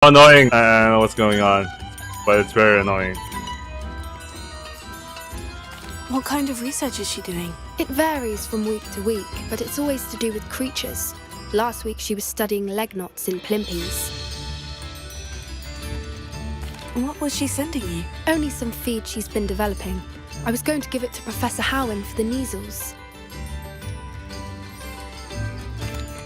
Annoying. I don't know what's going on, but it's very annoying. What kind of research is she doing? It varies from week to week, but it's always to do with creatures. Last week she was studying leg knots in plimpies. What was she sending you? Only some feed she's been developing. I was going to give it to Professor Howen for the measles.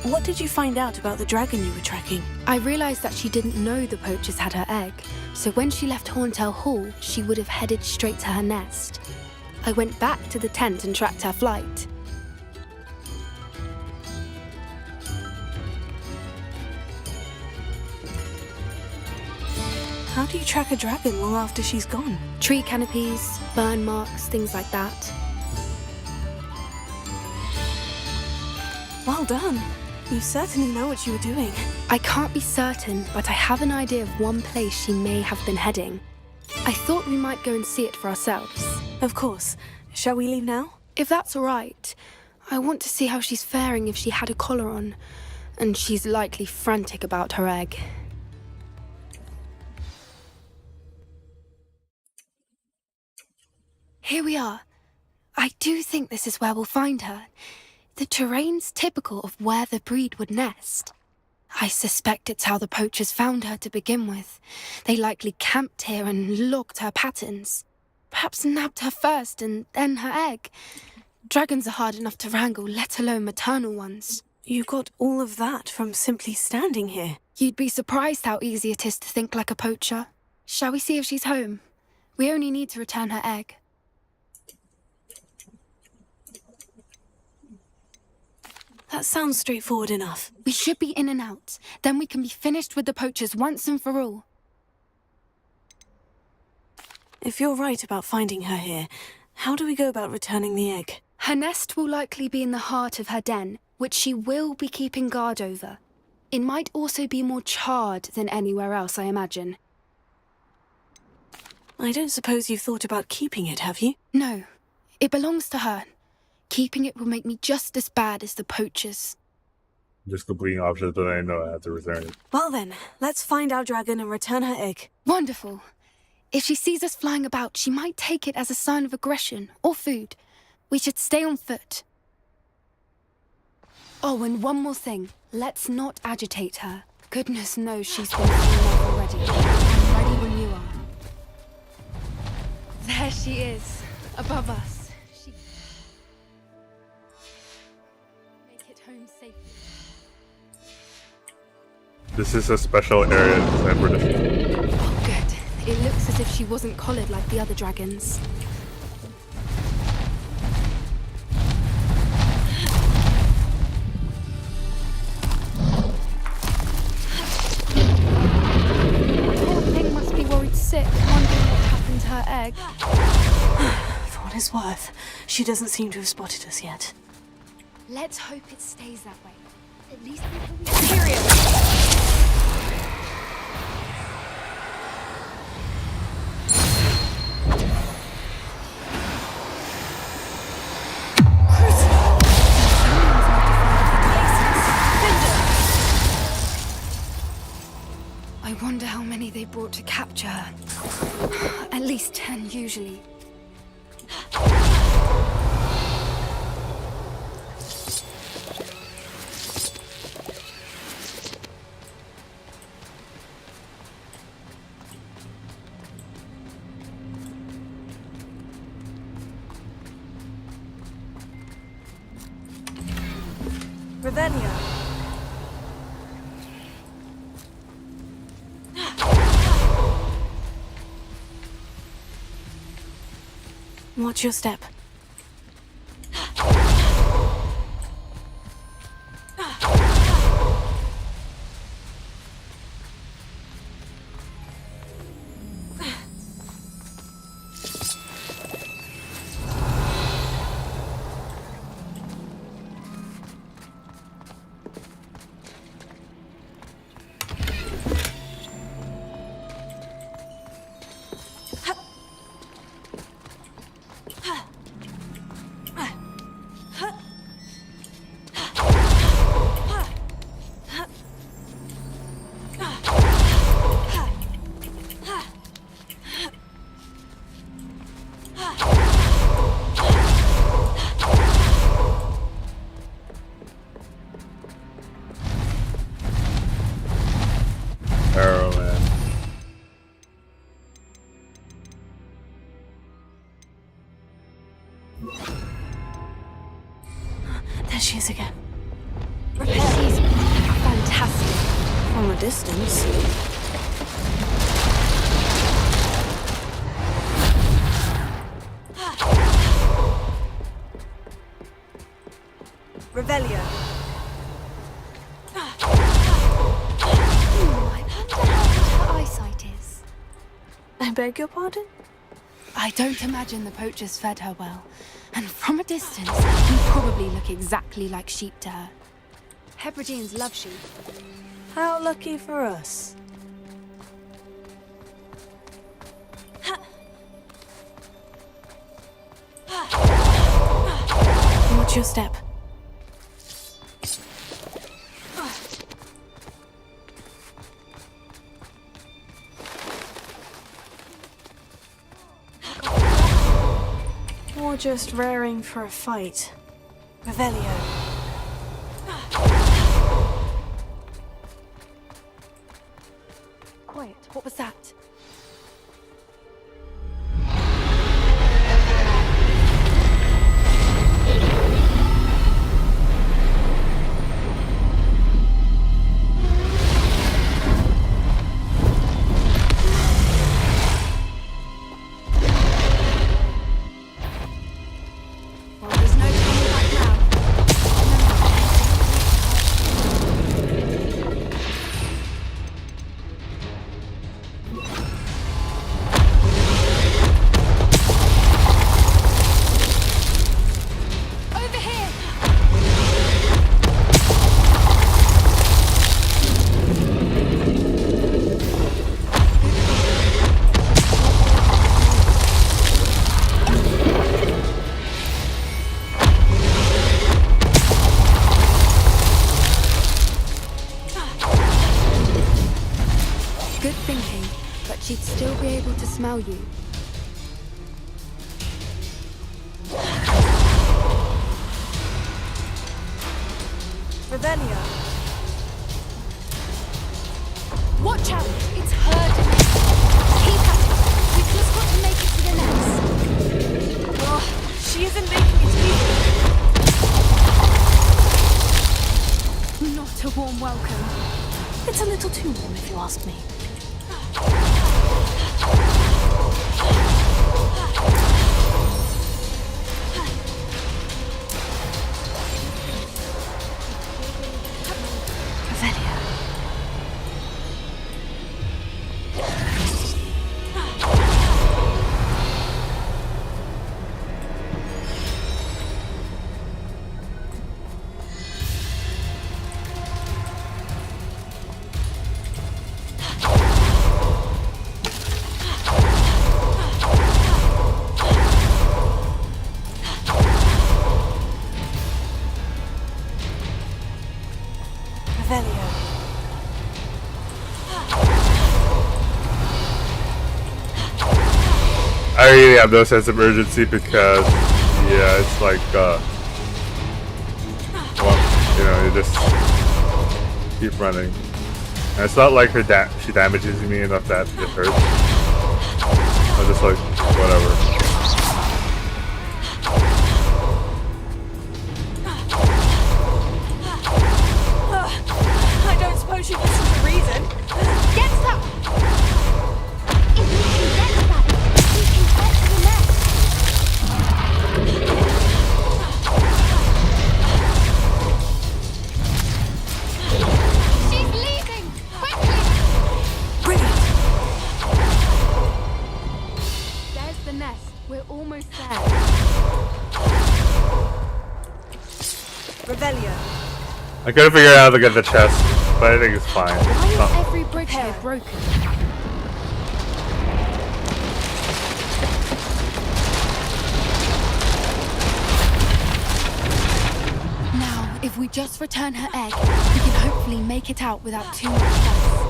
What did you find out about the dragon you were tracking? I realized that she didn't know the poachers had her egg, so when she left Horntail Hall, she would have headed straight to her nest. I went back to the tent and tracked her flight. How do you track a dragon long after she's gone? Tree canopies, burn marks, things like that. Well done. You certainly know what you were doing. I can't be certain, but I have an idea of one place she may have been heading. I thought we might go and see it for ourselves. Of course. Shall we leave now? If that's all right. I want to see how she's faring if she had a collar on. And she's likely frantic about her egg. Here we are. I do think this is where we'll find her. The terrain's typical of where the breed would nest. I suspect it's how the poachers found her to begin with. They likely camped here and logged her patterns. Perhaps nabbed her first and then her egg. Dragons are hard enough to wrangle, let alone maternal ones. You got all of that from simply standing here. You'd be surprised how easy it is to think like a poacher. Shall we see if she's home? We only need to return her egg. That sounds straightforward enough. We should be in and out. Then we can be finished with the poachers once and for all. If you're right about finding her here, how do we go about returning the egg? Her nest will likely be in the heart of her den, which she will be keeping guard over. It might also be more charred than anywhere else, I imagine. I don't suppose you've thought about keeping it, have you? No. It belongs to her. Keeping it will make me just as bad as the poachers. Just completing options, but I know I have to return it. Well then, let's find our dragon and return her egg. Wonderful. If she sees us flying about, she might take it as a sign of aggression or food. We should stay on foot. Oh, and one more thing. Let's not agitate her. Goodness knows she's been through enough already. I'm ready when you are. There she is, above us. Make it home safely. This is a special area designed for this. Oh, good. It looks as if she wasn't collared like the other dragons. Poor thing must be worried sick, wondering what happened to her egg. For what it's worth, she doesn't seem to have spotted us yet. Let's hope it stays that way. At least until we... Period! I wonder how many they brought to capture her. At least 10, usually. Ravenna. Watch your step. Arrow man. There she is again. She's fantastic. From a distance. Revelio. I wonder how good her eyesight is. I beg your pardon? I don't imagine the poachers fed her well. And from a distance, you probably look exactly like sheep to her. Hebrideans love sheep. How lucky for us. Watch your step. Or just raring for a fight. Revelio. Quiet, what was that? Well, there's no turning back now. Over here! Good thinking, but she'd still be able to smell you. Revelio. Watch out! It's her domain. Keep at it. We've just got to make it to the nest. Oh, she isn't making it easy. Not a warm welcome. It's a little too warm, if you ask me. Revelio. Revelio. I really have no sense of urgency because, yeah, it's like, well, you know, you just keep running. And it's not like she damages me enough that it hurts. I'm just like, whatever. I don't suppose you listen to reason. Get up! If we can get to that, we can get to the nest. She's leaving! Quickly! Brilliant. There's the nest. We're almost there. Revelio. I couldn't figure out how to get the chest, but I think it's fine. Why is Oh, every bridge here broken? Now, if we just return her egg, we can hopefully make it out without too much fuss.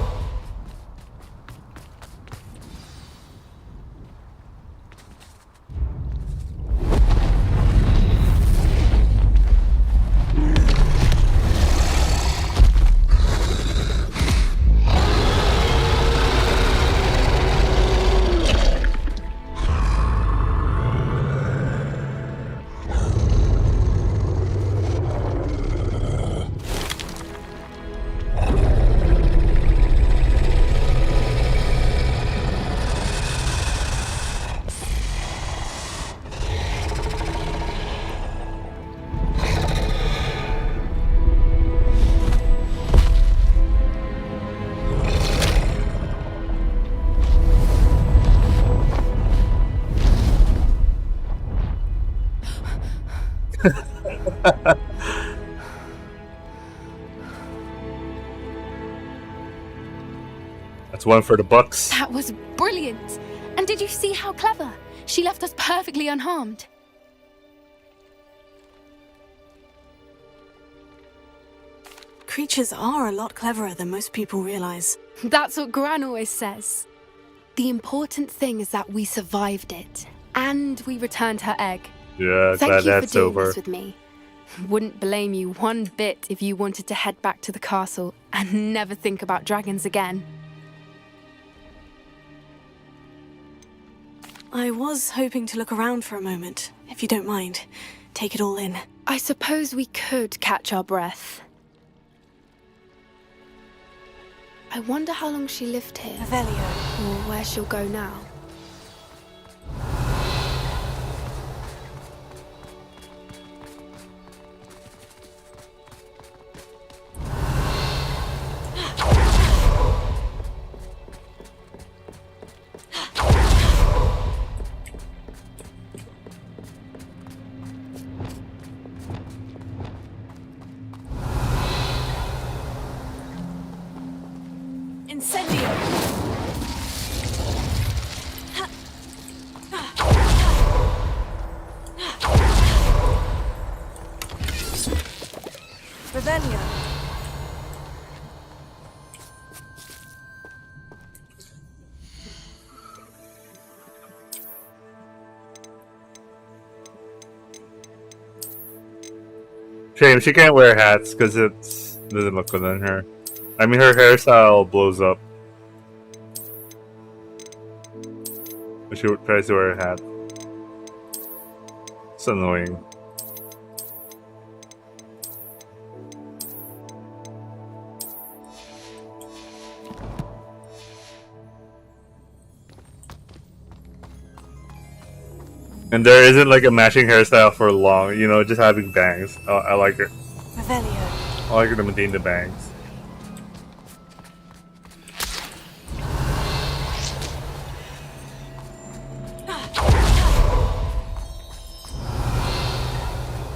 That's one for the Bucks. That was brilliant. And did you see how clever? She left us perfectly unharmed. Creatures are a lot cleverer than most people realize. That's what Gran always says. The important thing is that we survived it. And we returned her egg. Yeah, Thank glad you for that's doing over. this with me. Wouldn't blame you one bit if you wanted to head back to the castle and never think about dragons again. I was hoping to look around for a moment, if you don't mind. Take it all in. I suppose we could catch our breath. I wonder how long she lived here, Revelio. or where she'll go now. Incendio! Revelio! Shame she can't wear hats because it doesn't look good on her. I mean, her hairstyle blows up. But she tries to wear a hat. It's annoying. And there isn't like a matching hairstyle for long, you know, just having bangs. I like it. Revelio. I like her to maintain the bangs.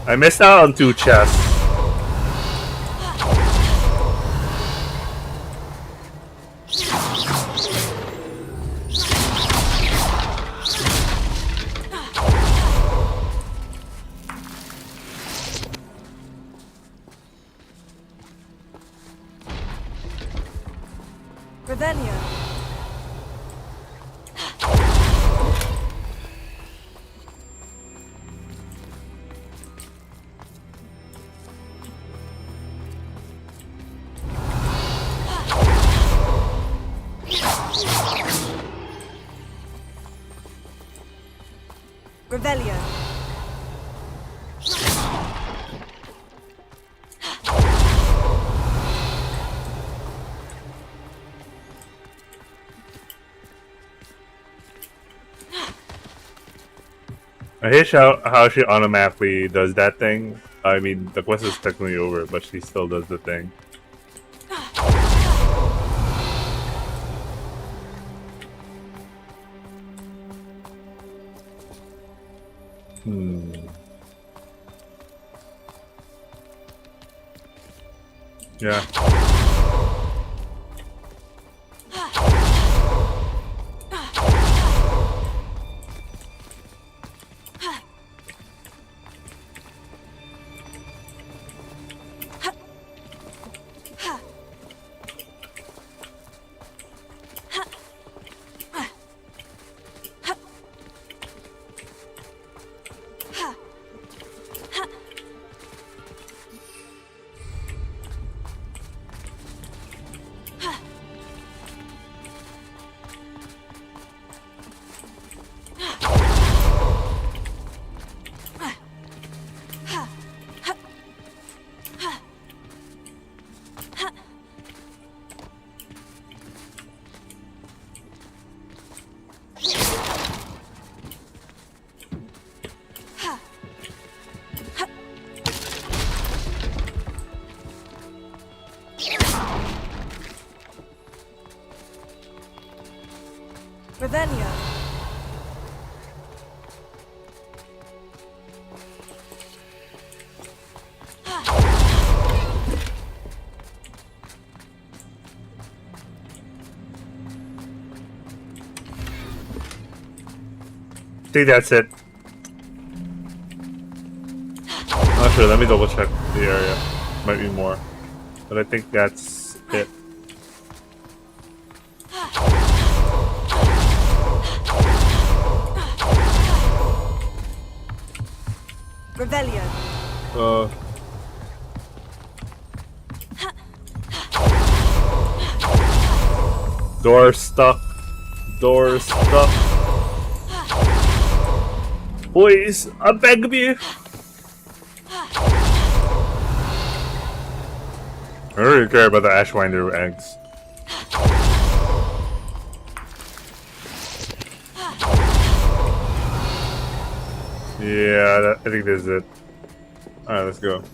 I missed out on 2 chests. Revelio! Revelio! I hate how she automatically does that thing. I mean, the quest is technically over, but she still does the thing. Yeah. Revelio! think that's it. Not sure. Let me double check the area. Might be more, but I think that's it. Revelio. Door stuck. Door stuck. Please, I beg of you. I don't really care about the Ashwinder eggs. Yeah, I think this is it. Alright, let's go.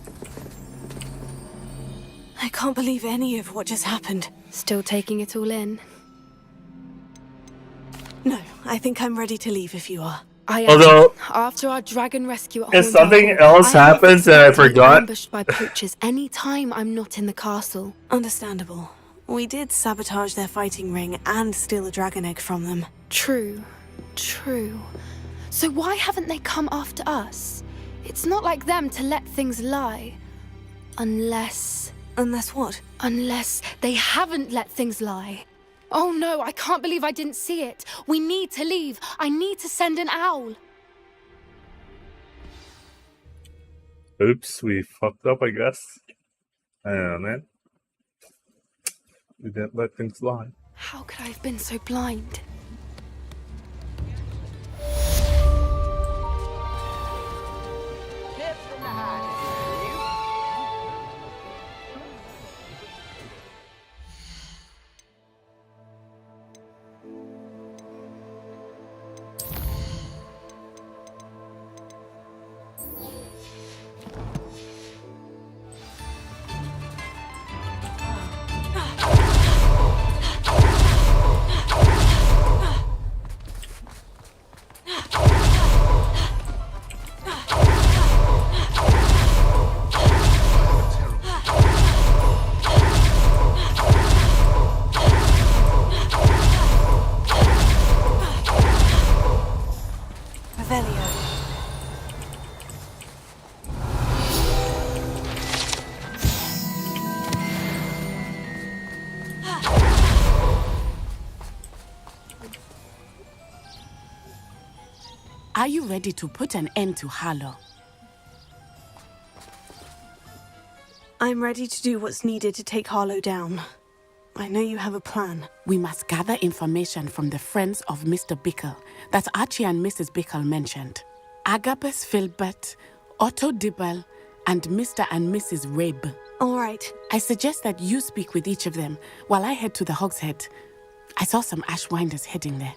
I can't believe any of what just happened. Still taking it all in. No, I think I'm ready to leave if you are. I am. Although, After our dragon rescue at if Horndown something Hall, else I am happens and I expected to be forgot. ambushed by poachers any time I'm not in the castle. Understandable. We did sabotage their fighting ring and steal a dragon egg from them. True. True. So why haven't they come after us? It's not like them to let things lie. Unless what? Unless they haven't let things lie. Oh no, I can't believe I didn't see it. We need to leave. I need to send an owl. Oops, we fucked up, I guess. I don't know, man. We didn't let things lie. How could I have been so blind? Are you ready to put an end to Harlow? I'm ready to do what's needed to take Harlow down. I know you have a plan. We must gather information from the friends of Mr. Bickle that Archie and Mrs. Bickle mentioned. Agabus Filbert, Otto Dibble, and Mr. and Mrs. Rabe. All right. I suggest that you speak with each of them while I head to the Hogshead. I saw some Ashwinders heading there.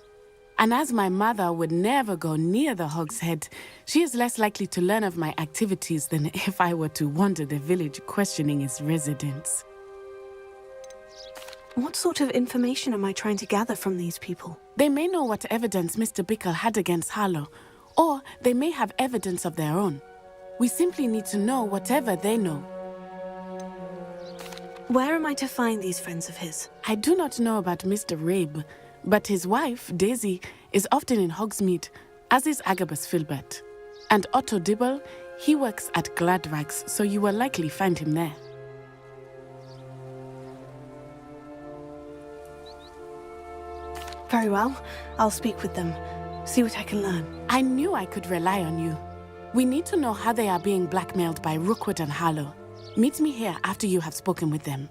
And as my mother would never go near the Hogshead, she is less likely to learn of my activities than if I were to wander the village questioning its residents. What sort of information am I trying to gather from these people? They may know what evidence Mr. Bickle had against Harlow, or they may have evidence of their own. We simply need to know whatever they know. Where am I to find these friends of his? I do not know about Mr. Rabe, but his wife, Daisy, is often in Hogsmeade, as is Agabus Filbert. And Otto Dibble, he works at Gladrags, so you will likely find him there. Very well. I'll speak with them. See what I can learn. I knew I could rely on you. We need to know how they are being blackmailed by Rookwood and Harlow. Meet me here after you have spoken with them.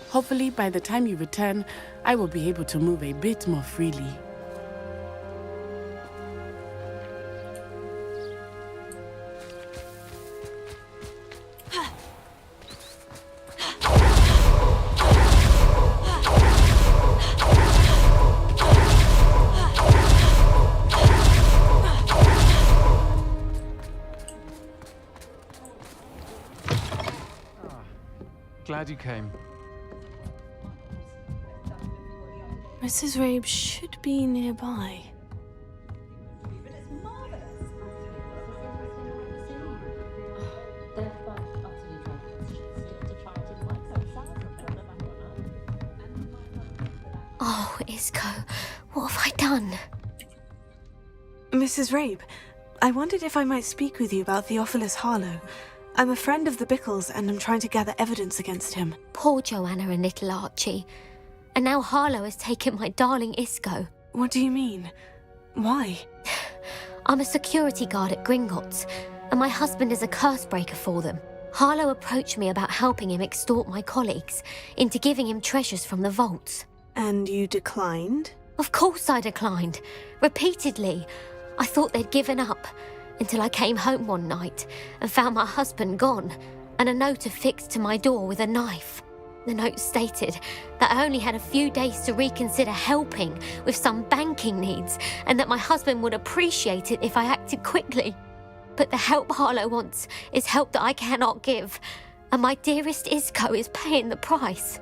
Hopefully, by the time you return, I will be able to move a bit more freely. Glad you came. Mrs. Rabe should be nearby. Oh, Isco, what have I done? Mrs. Rabe, I wondered if I might speak with you about Theophilus Harlow. I'm a friend of the Bickles and I'm trying to gather evidence against him. Poor Joanna and little Archie. And now Harlow has taken my darling Isco. What do you mean? Why? I'm a security guard at Gringotts, and my husband is a curse breaker for them. Harlow approached me about helping him extort my colleagues into giving him treasures from the vaults. And you declined? Of course I declined. Repeatedly. I thought they'd given up, until I came home one night and found my husband gone, and a note affixed to my door with a knife. The note stated that I only had a few days to reconsider helping with some banking needs, and that my husband would appreciate it if I acted quickly. But the help Harlow wants is help that I cannot give, and my dearest Isco is paying the price.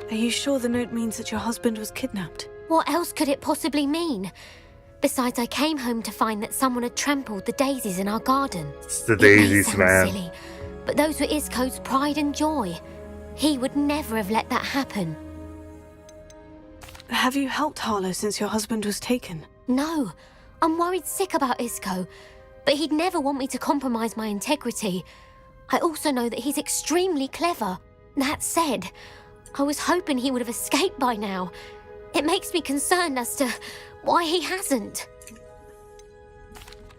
Are you sure the note means that your husband was kidnapped? What else could it possibly mean? Besides, I came home to find that someone had trampled the daisies in our garden. It's the It may daisies, sound man. silly, but those were Isco's pride and joy. He would never have let that happen. Have you helped Harlow since your husband was taken? No, I'm worried sick about Isco, but he'd never want me to compromise my integrity. I also know that he's extremely clever. That said, I was hoping he would have escaped by now. It makes me concerned as to why he hasn't.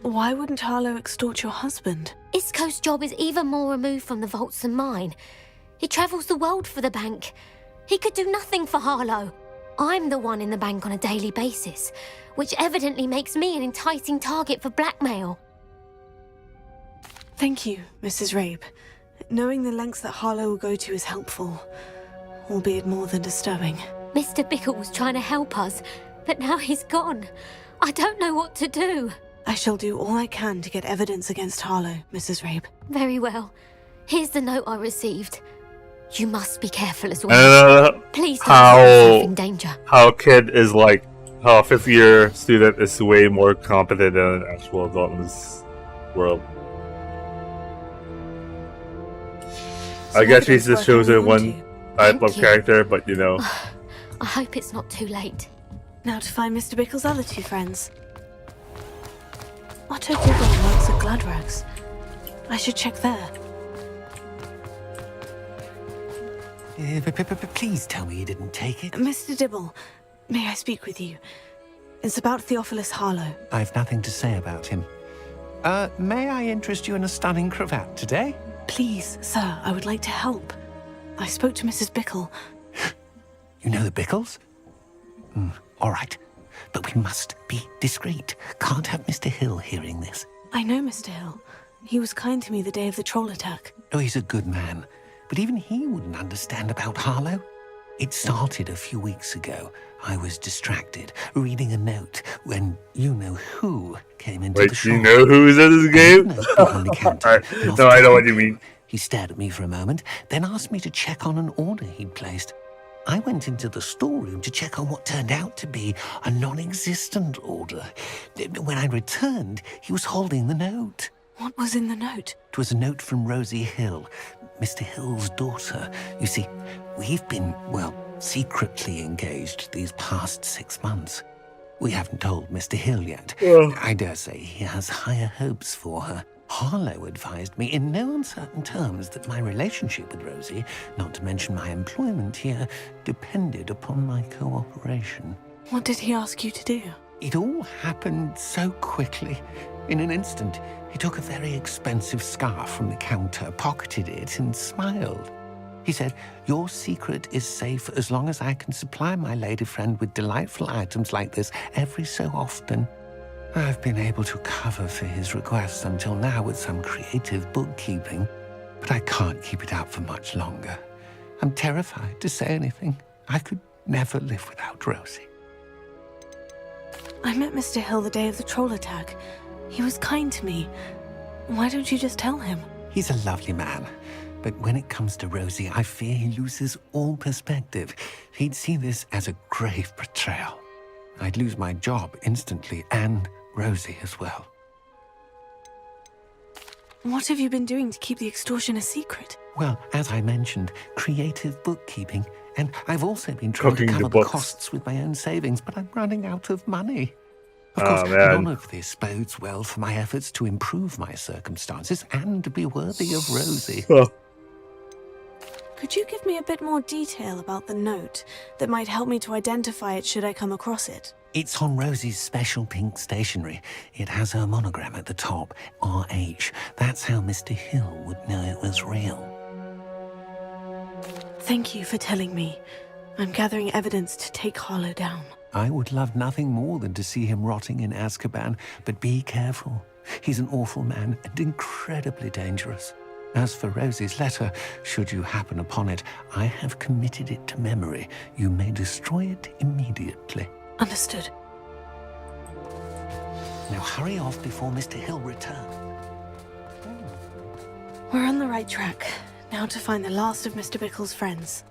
Why wouldn't Harlow extort your husband? Isco's job is even more removed from the vaults than mine. He travels the world for the bank. He could do nothing for Harlow. I'm the one in the bank on a daily basis, which evidently makes me an enticing target for blackmail. Thank you, Mrs. Rabe. Knowing the lengths that Harlow will go to is helpful, albeit more than disturbing. Mr. Bickle was trying to help us, but now he's gone. I don't know what to do. I shall do all I can to get evidence against Harlow, Mrs. Rabe. Very well. Here's the note I received. You must be careful as well. Please don't put yourself in danger. How a kid is like, how a 5th year student is way more competent than an actual adult in this world. I guess she's just chosen one type of character, but you know. I hope it's not too late. Now to find Mr. Bickle's other 2 friends. Otto Dibble works at Gladrags. I should check there. Please tell me you didn't take it. Mr. Dibble, may I speak with you? It's about Theophilus Harlow. I've nothing to say about him. May I interest you in a stunning cravat today? Please, sir, I would like to help. I spoke to Mrs. Bickle. You know the Bickles? All right. But we must be discreet. Can't have Mr. Hill hearing this. I know Mr. Hill. He was kind to me the day of the troll attack. Oh, he's a good man. But even he wouldn't understand about Harlow. It started a few weeks ago. I was distracted, reading a note, when you-know-who came into the Wait, shop. you know who's in this game? Behind the counter. And off No, I know what to you mean. He stared at me for a moment, then asked me to check on an order he'd placed. I went into the storeroom to check on what turned out to be a non-existent order. When I returned, he was holding the note. What was in the note? It was a note from Rosie Hill, Mr. Hill's daughter. You see, we've been, secretly engaged these past 6 months. We haven't told Mr. Hill yet. I dare say he has higher hopes for her. Harlow advised me in no uncertain terms that my relationship with Rosie, not to mention my employment here, depended upon my cooperation. What did he ask you to do? It all happened so quickly. In an instant, he took a very expensive scarf from the counter, pocketed it, and smiled. He said, "Your secret is safe as long as I can supply my lady friend with delightful items like this every so often." I've been able to cover for his requests until now with some creative bookkeeping, but I can't keep it up for much longer. I'm terrified to say anything. I could never live without Rosie. I met Mr. Hill the day of the troll attack. He was kind to me. Why don't you just tell him? He's a lovely man, but when it comes to Rosie, I fear he loses all perspective. He'd see this as a grave betrayal. I'd lose my job instantly, and Rosie as well. What have you been doing to keep the extortion a secret? Well, as I mentioned, creative bookkeeping. And I've also been trying to Cooking the cover the books. costs with my own savings, but I'm running out of money. Of Oh, course, man. none of this bodes well for my efforts to improve my circumstances and be worthy of Rosie. Oh, Could you give me a bit more detail about the note that might help me to identify it should I come across it? It's on Rosie's special pink stationery. It has her monogram at the top, RH. That's how Mr. Hill would know it was real. Thank you for telling me. I'm gathering evidence to take Harlow down. I would love nothing more than to see him rotting in Azkaban, but be careful. He's an awful man and incredibly dangerous. As for Rosie's letter, should you happen upon it, I have committed it to memory. You may destroy it immediately. Understood. Now hurry off before Mr. Hill returns. We're on the right track. Now to find the last of Mr. Bickle's friends.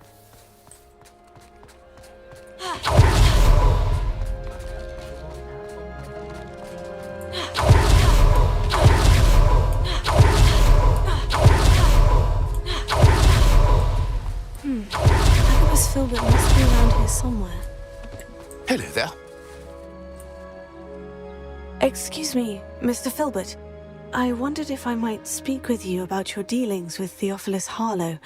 Agabus Filbert must be around here somewhere. Hello there. Excuse me, Mr. Filbert. I wondered if I might speak with you about your dealings with Theophilus Harlow.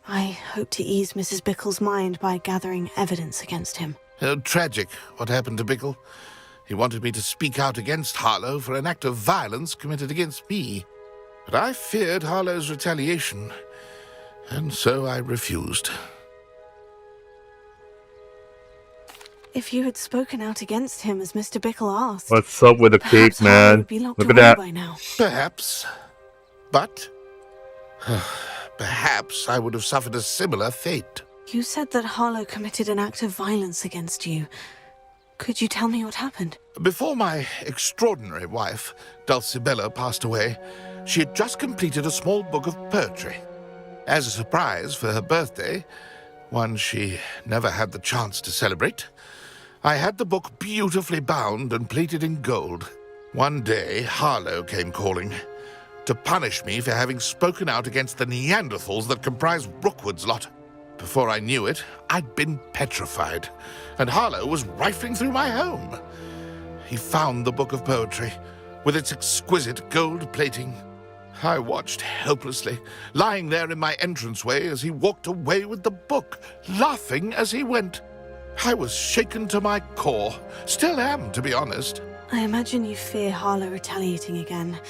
I hope to ease Mrs. Bickle's mind by gathering evidence against him. Tragic, what happened to Bickle. He wanted me to speak out against Harlow for an act of violence committed against me. But I feared Harlow's retaliation, and so I refused. If you had spoken out against him as Mr. Bickle asked, what's up with the perhaps cake, Harlow man? would be locked Look at away that. by now. Perhaps. But perhaps I would have suffered a similar fate. You said that Harlow committed an act of violence against you. Could you tell me what happened? Before my extraordinary wife, Dulcibella, passed away, she had just completed a small book of poetry. As a surprise for her birthday, one she never had the chance to celebrate, I had the book beautifully bound and plated in gold. One day, Harlow came calling to punish me for having spoken out against the Neanderthals that comprise Rookwood's lot. Before I knew it, I'd been petrified, and Harlow was rifling through my home. He found the book of poetry, with its exquisite gold plating. I watched helplessly, lying there in my entranceway as he walked away with the book, laughing as he went. I was shaken to my core. Still am, to be honest. I imagine you fear Harlow retaliating again.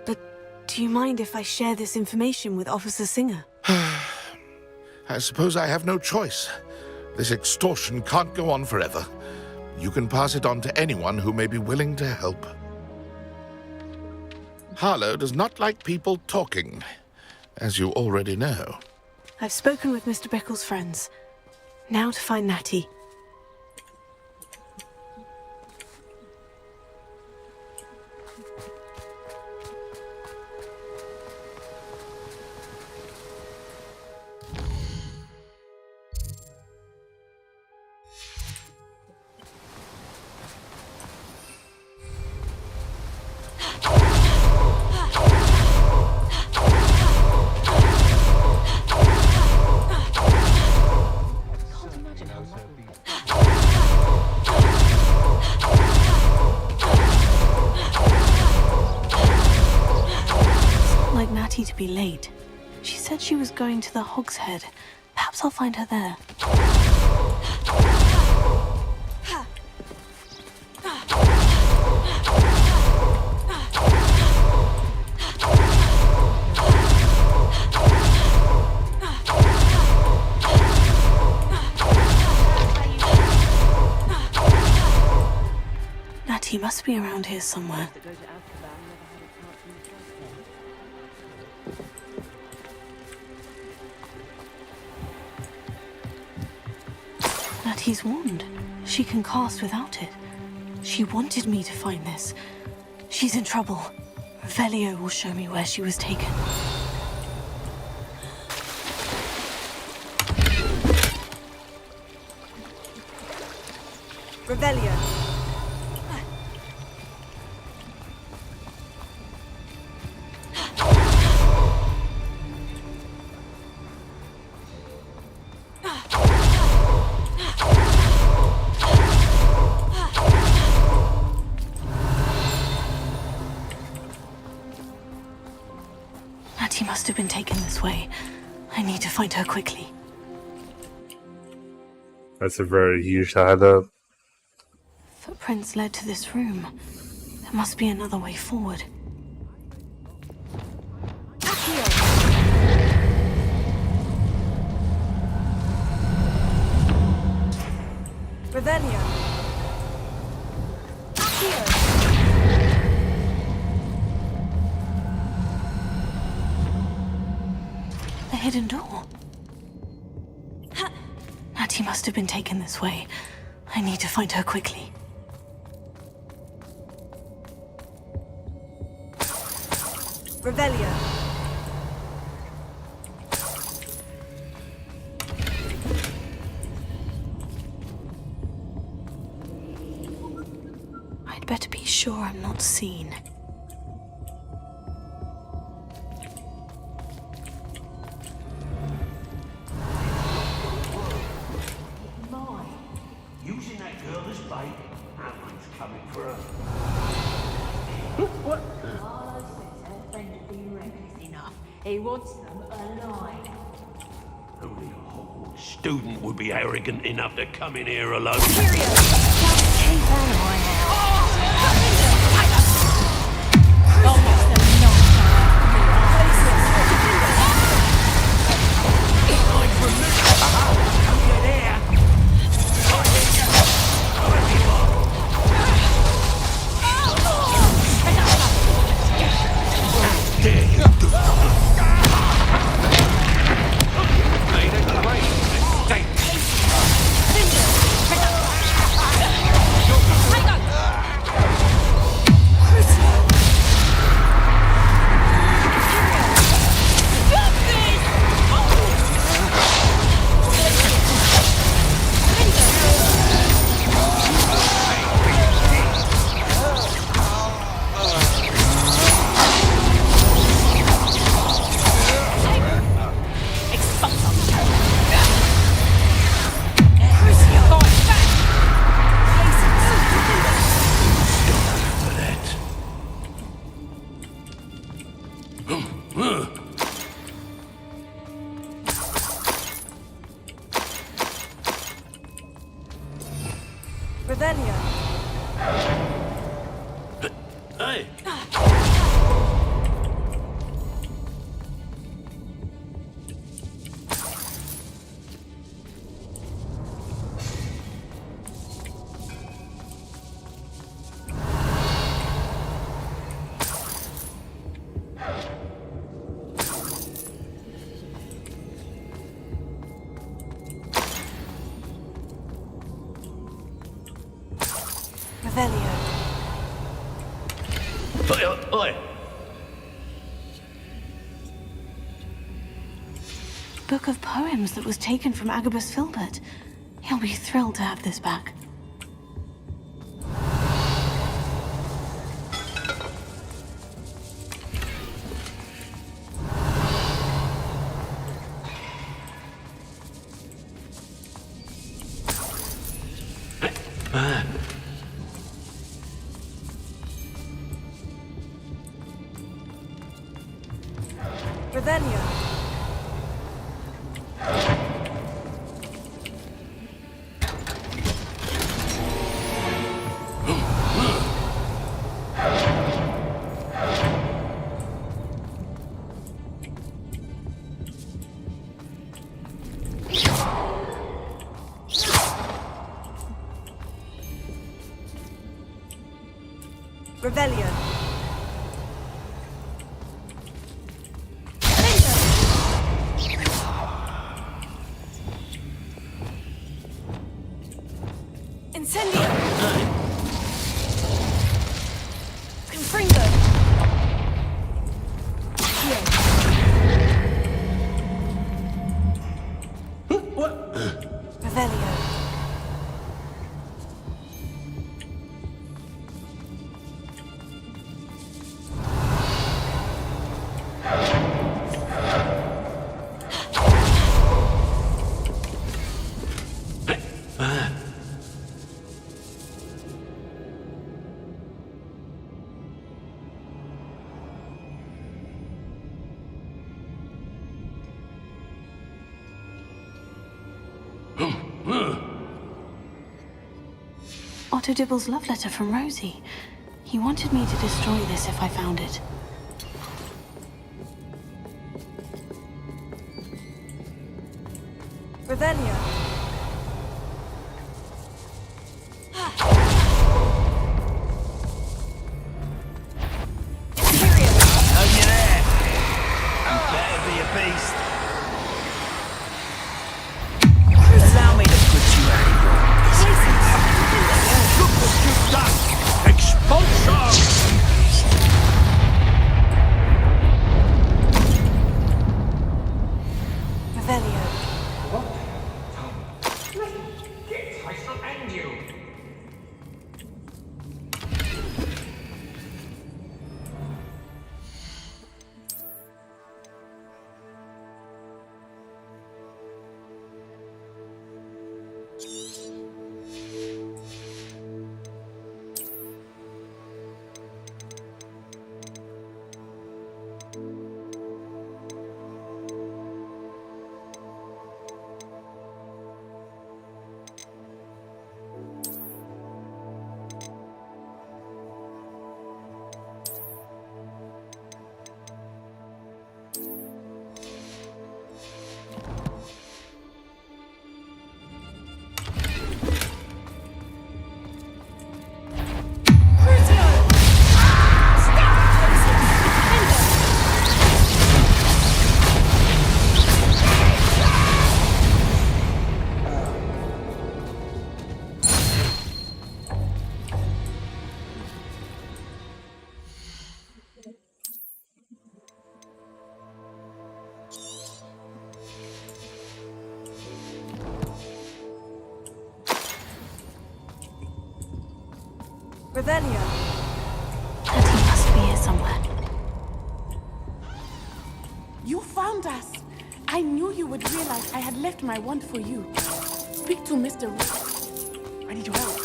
But do you mind if I share this information with Officer Singer? I suppose I have no choice. This extortion can't go on forever. You can pass it on to anyone who may be willing to help. Harlow does not like people talking, as you already know. I've spoken with Mr. Bickle's friends. Now to find Natty. Like Natty to be late. She said she was going to the Hog's Head. Perhaps I'll find her there. Natty must be around here somewhere. Natty's wand. She can cast without it. She wanted me to find this. She's in trouble. Velio will show me where she was taken. Revelio. have been taken this way. I need to find her quickly. That's a very huge shadow. Footprints led to this room. There must be another way forward. Ravenia. Accio. The hidden door. Natty must have been taken this way. I need to find her quickly. Revelio. I'd better be sure I'm not seen. Using that girl as bait, Alan's coming for her. What? Carlo says her friend has been reckless enough. He wants them alive. Only a Hogwarts student would be arrogant enough to come in here alone. Just keep an eye out. Almost a Revelio. Hey! Revelio. Oi! Book of poems that was taken from Agabus Filbert. He'll be thrilled to have this back. Revelio. Revelio. Incendio. Confringo. Revelio. Otto Dibble's love letter from Rosie. He wanted me to destroy this if I found it. Revelio. Allow me to put you out of your misery. Look what you've done! Expulsion! Revelio. I shall end you! Revelio. And he must be here somewhere. You found us! I knew you would realize I had left my wand for you. Speak to Mr. Reed. I need your help.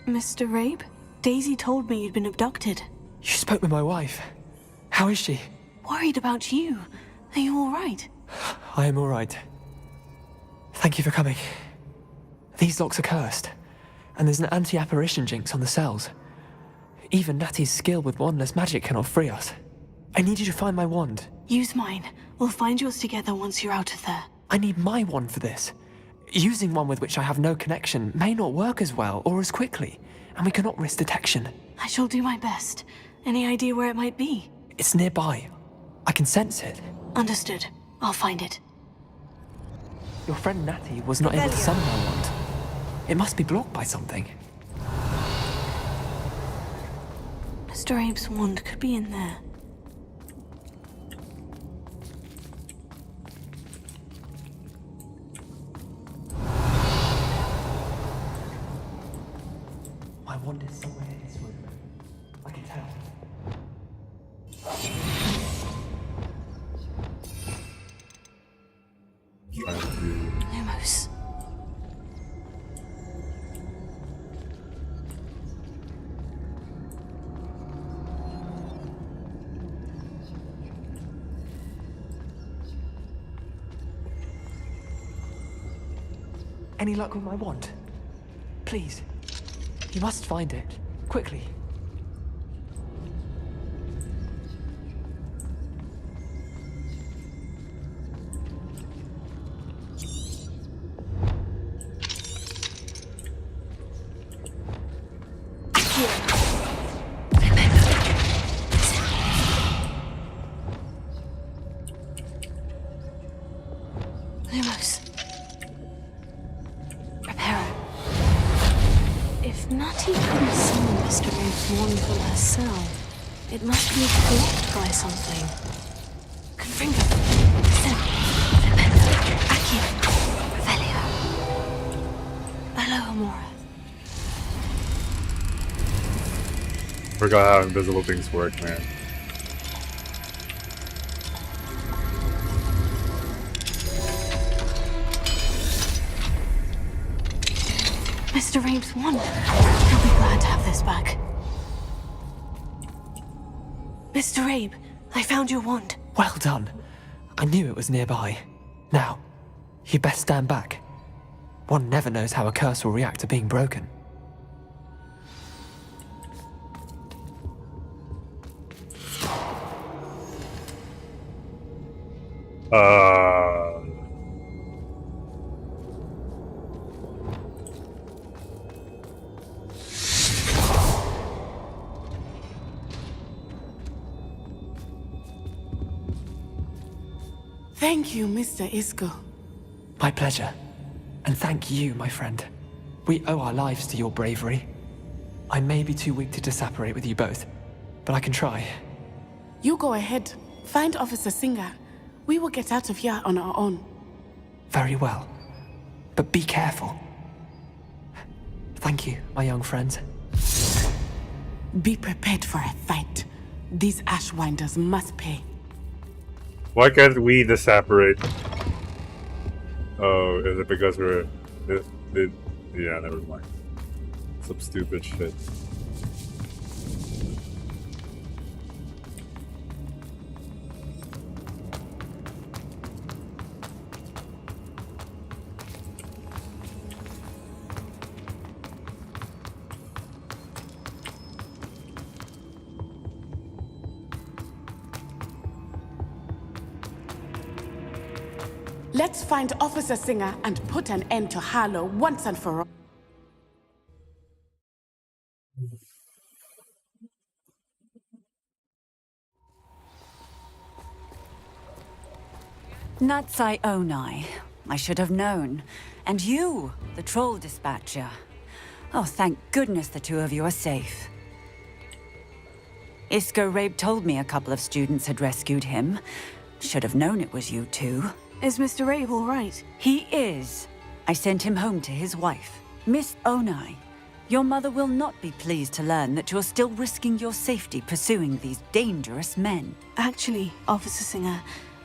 Mr. Rabe? Daisy told me you'd been abducted. You spoke with my wife. How is she? Worried about you. Are you all right? I am all right. Thank you for coming. These locks are cursed, and there's an anti-apparition jinx on the cells. Even Natty's skill with wandless magic cannot free us. I need you to find my wand. Use mine. We'll find yours together once you're out of there. I need my wand for this. Using one with which I have no connection may not work as well or as quickly, and we cannot risk detection. I shall do my best. Any idea where it might be? It's nearby. I can sense it. Understood. I'll find it. Your friend Natty was not able to summon my wand. It must be blocked by something. Mr. Abe's wand could be in there. My wand is somewhere in this room. I can tell. Lumos. Any luck with my wand? Please. You must find it. Quickly. Lumos. Reparo. If Natty couldn't summon Mr. Abe's wand from her cell, it must be blocked by something. Confringo. Sim. Rependo. Accio. Revelio. Hello, Amora. Forgot how invisible things work, man. Mr. Abe's wand. He'll be glad to have this back. Mr. Abe, I found your wand. Well done. I knew it was nearby. Now, you best stand back. One never knows how a curse will react to being broken. Thank you, Mr. Isco. My pleasure. And thank you, my friend. We owe our lives to your bravery. I may be too weak to disapparate with you both, but I can try. You go ahead. Find Officer Singer. We will get out of here on our own. Very well. But be careful. Thank you, my young friends. Be prepared for a fight. These Ashwinders must pay. Why can't we disapparate? Oh, is it because we're... yeah, never mind. Some stupid shit. Let's find Officer Singer and put an end to Harlow once and for all. Natsai Onai. I should have known. And you, the troll dispatcher. Oh, thank goodness the two of you are safe. Isco Rabe told me a couple of students had rescued him. Should have known it was you two. Is Mr. Rabe all right? He is. I sent him home to his wife. Miss Onai, your mother will not be pleased to learn that you're still risking your safety pursuing these dangerous men. Actually, Officer Singer,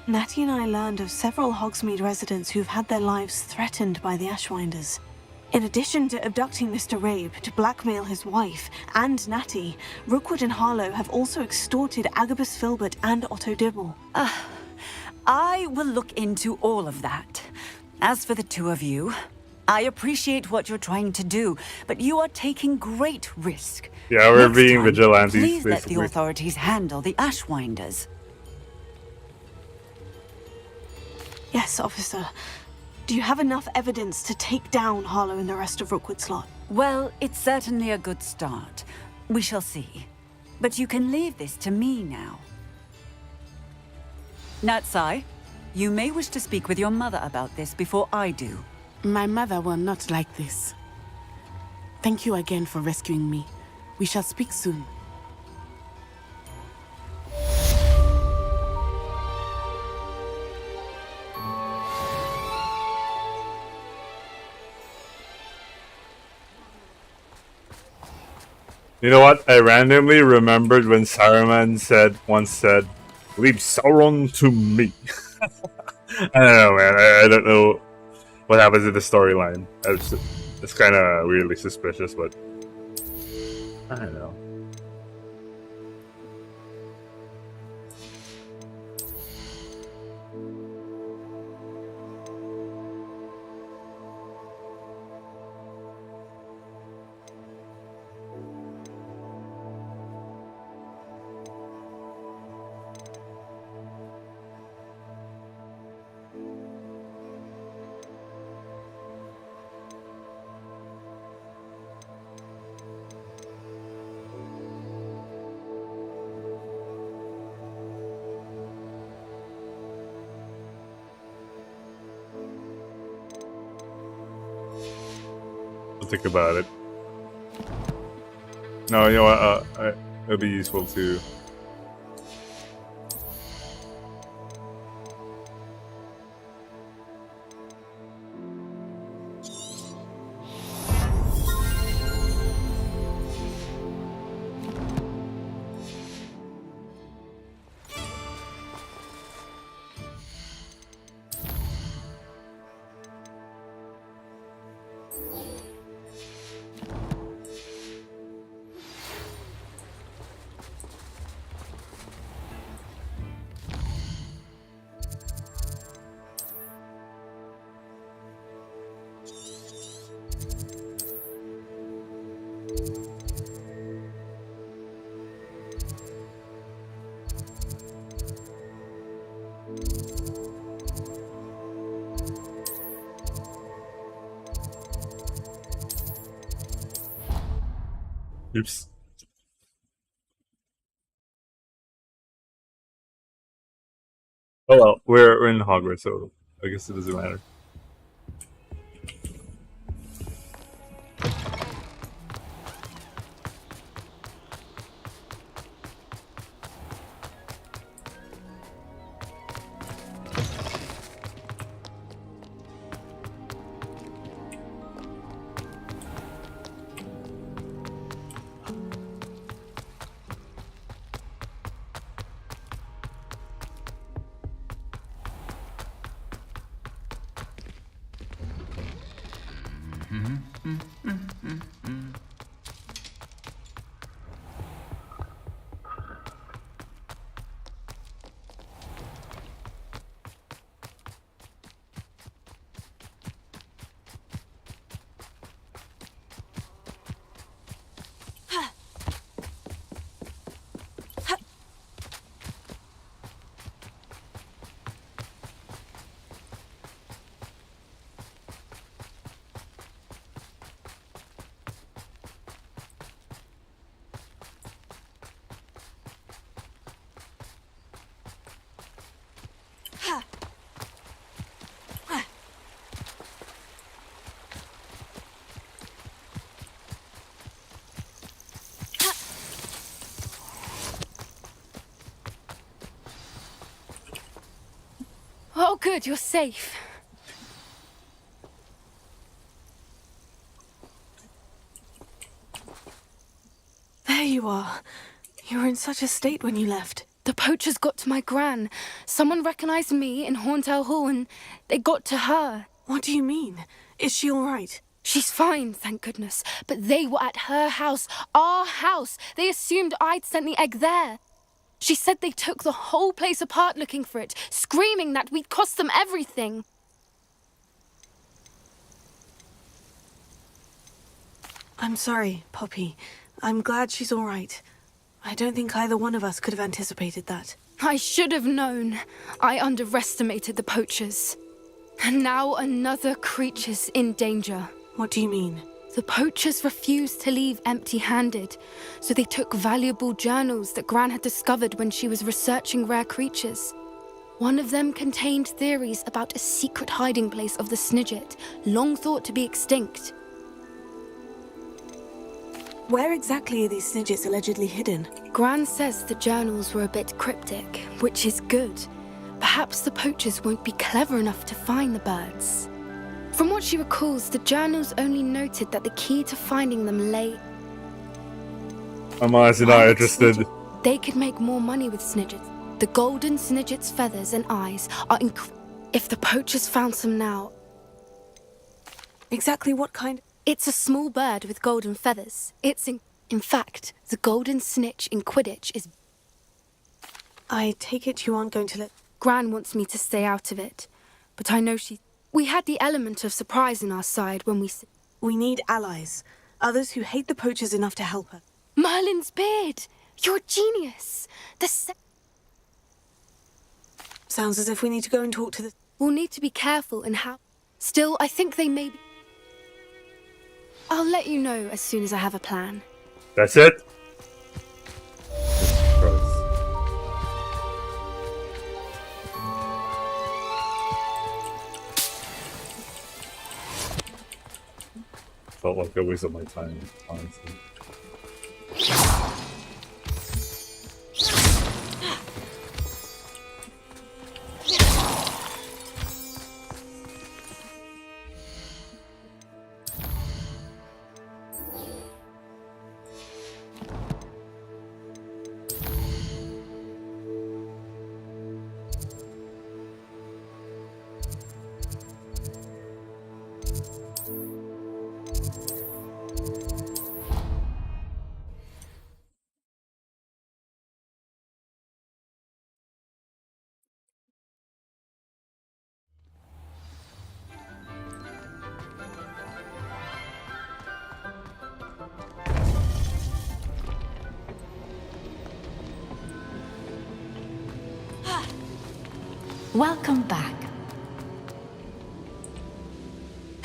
Natty and I learned of several Hogsmeade residents who've had their lives threatened by the Ashwinders. In addition to abducting Mr. Rabe to blackmail his wife and Natty, Rookwood and Harlow have also extorted Agabus Filbert and Otto Dibble. I will look into all of that. As for the two of you, I appreciate what you're trying to do, but you are taking great risk. Yeah, we're Next being time, vigilantes, please let basically. the authorities handle the Ashwinders. Yes, officer. Do you have enough evidence to take down Harlow and the rest of Rookwood's lot? Well, it's certainly a good start. We shall see. But you can leave this to me now. Natsai, you may wish to speak with your mother about this before I do. My mother will not like this. Thank you again for rescuing me. We shall speak soon. You know what? I randomly remembered when Saruman once said, "Leave Sauron to me." I don't know, man. I don't know what happens in the storyline. It's kind of weirdly suspicious, but I don't know. Think about it. No, you know what? It'll be useful to. Oops. Oh well, we're in Hogwarts, so I guess it doesn't matter. Oh, good, you're safe. There you are. You were in such a state when you left. The poachers got to my gran. Someone recognized me in Horntail Hall and they got to her. What do you mean? Is she all right? She's fine, thank goodness. But they were at her house, our house. They assumed I'd sent the egg there. She said they took the whole place apart looking for it, screaming that we'd cost them everything. I'm sorry, Poppy. I'm glad she's all right. I don't think either one of us could have anticipated that. I should have known. I underestimated the poachers. And now another creature's in danger. What do you mean? The poachers refused to leave empty-handed, so they took valuable journals that Gran had discovered when she was researching rare creatures. One of them contained theories about a secret hiding place of the Snidget, long thought to be extinct. Where exactly are these Snidgets allegedly hidden? Gran says the journals were a bit cryptic, which is good. Perhaps the poachers won't be clever enough to find the birds. From what she recalls, the journals only noted that the key to finding them lay... I'm honestly not interested. They could make more money with Snidgets. The golden Snidget's feathers and eyes are If the poachers found some now... Exactly what kind? It's a small bird with golden feathers. In fact, the golden snitch in Quidditch is... I take it you aren't going to let... Gran wants me to stay out of it, but I know she... We had the element of surprise on our side when we... We need allies. Others who hate the poachers enough to help her. Merlin's beard! You're a genius! Sounds as if we need to go and talk to the... We'll need to be careful in how... Still, I think they may be... I'll let you know as soon as I have a plan. That's it? Felt like a waste of my time, honestly. Welcome back.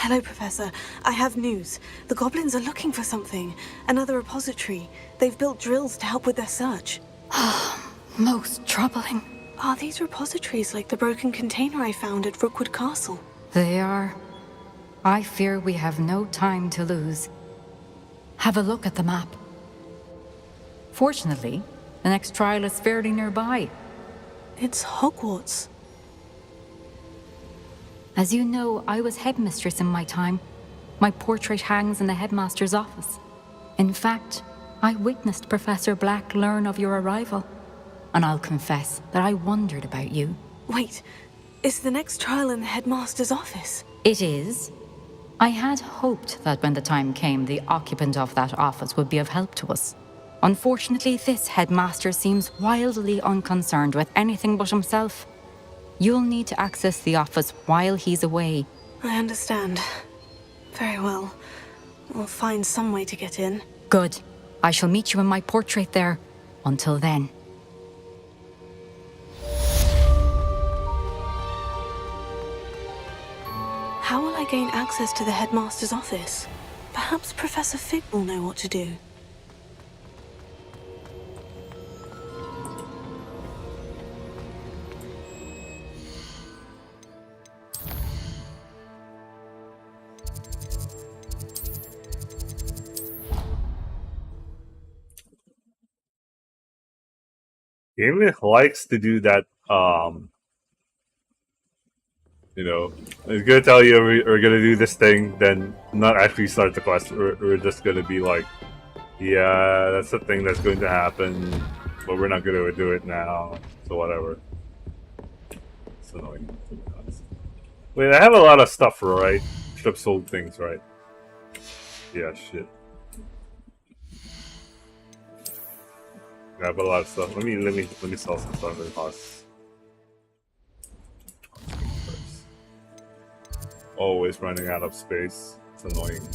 Hello, Professor. I have news. The goblins are looking for something. Another repository. They've built drills to help with their search. Most troubling. Are these repositories like the broken container I found at Rookwood Castle? They are. I fear we have no time to lose. Have a look at the map. Fortunately, the next trial is fairly nearby. It's Hogwarts. As you know, I was headmistress in my time. My portrait hangs in the headmaster's office. In fact, I witnessed Professor Black learn of your arrival. And I'll confess that I wondered about you. Wait, is the next trial in the headmaster's office? It is. I had hoped that when the time came, the occupant of that office would be of help to us. Unfortunately, this headmaster seems wildly unconcerned with anything but himself. You'll need to access the office while he's away. I understand. Very well. We'll find some way to get in. Good. I shall meet you in my portrait there. Until then. How will I gain access to the headmaster's office? Perhaps Professor Fig will know what to do. Game likes to do that. You know, it's gonna tell you we're gonna do this thing, then not actually start the quest. We're just gonna be like, yeah, that's the thing that's going to happen, but we're not gonna do it now. So whatever. It's annoying. Wait, I have a lot of stuff, right? Should have sold things, right? Yeah, shit. I have a lot of stuff. Let me sell some stuff at costs. Always running out of space. It's annoying.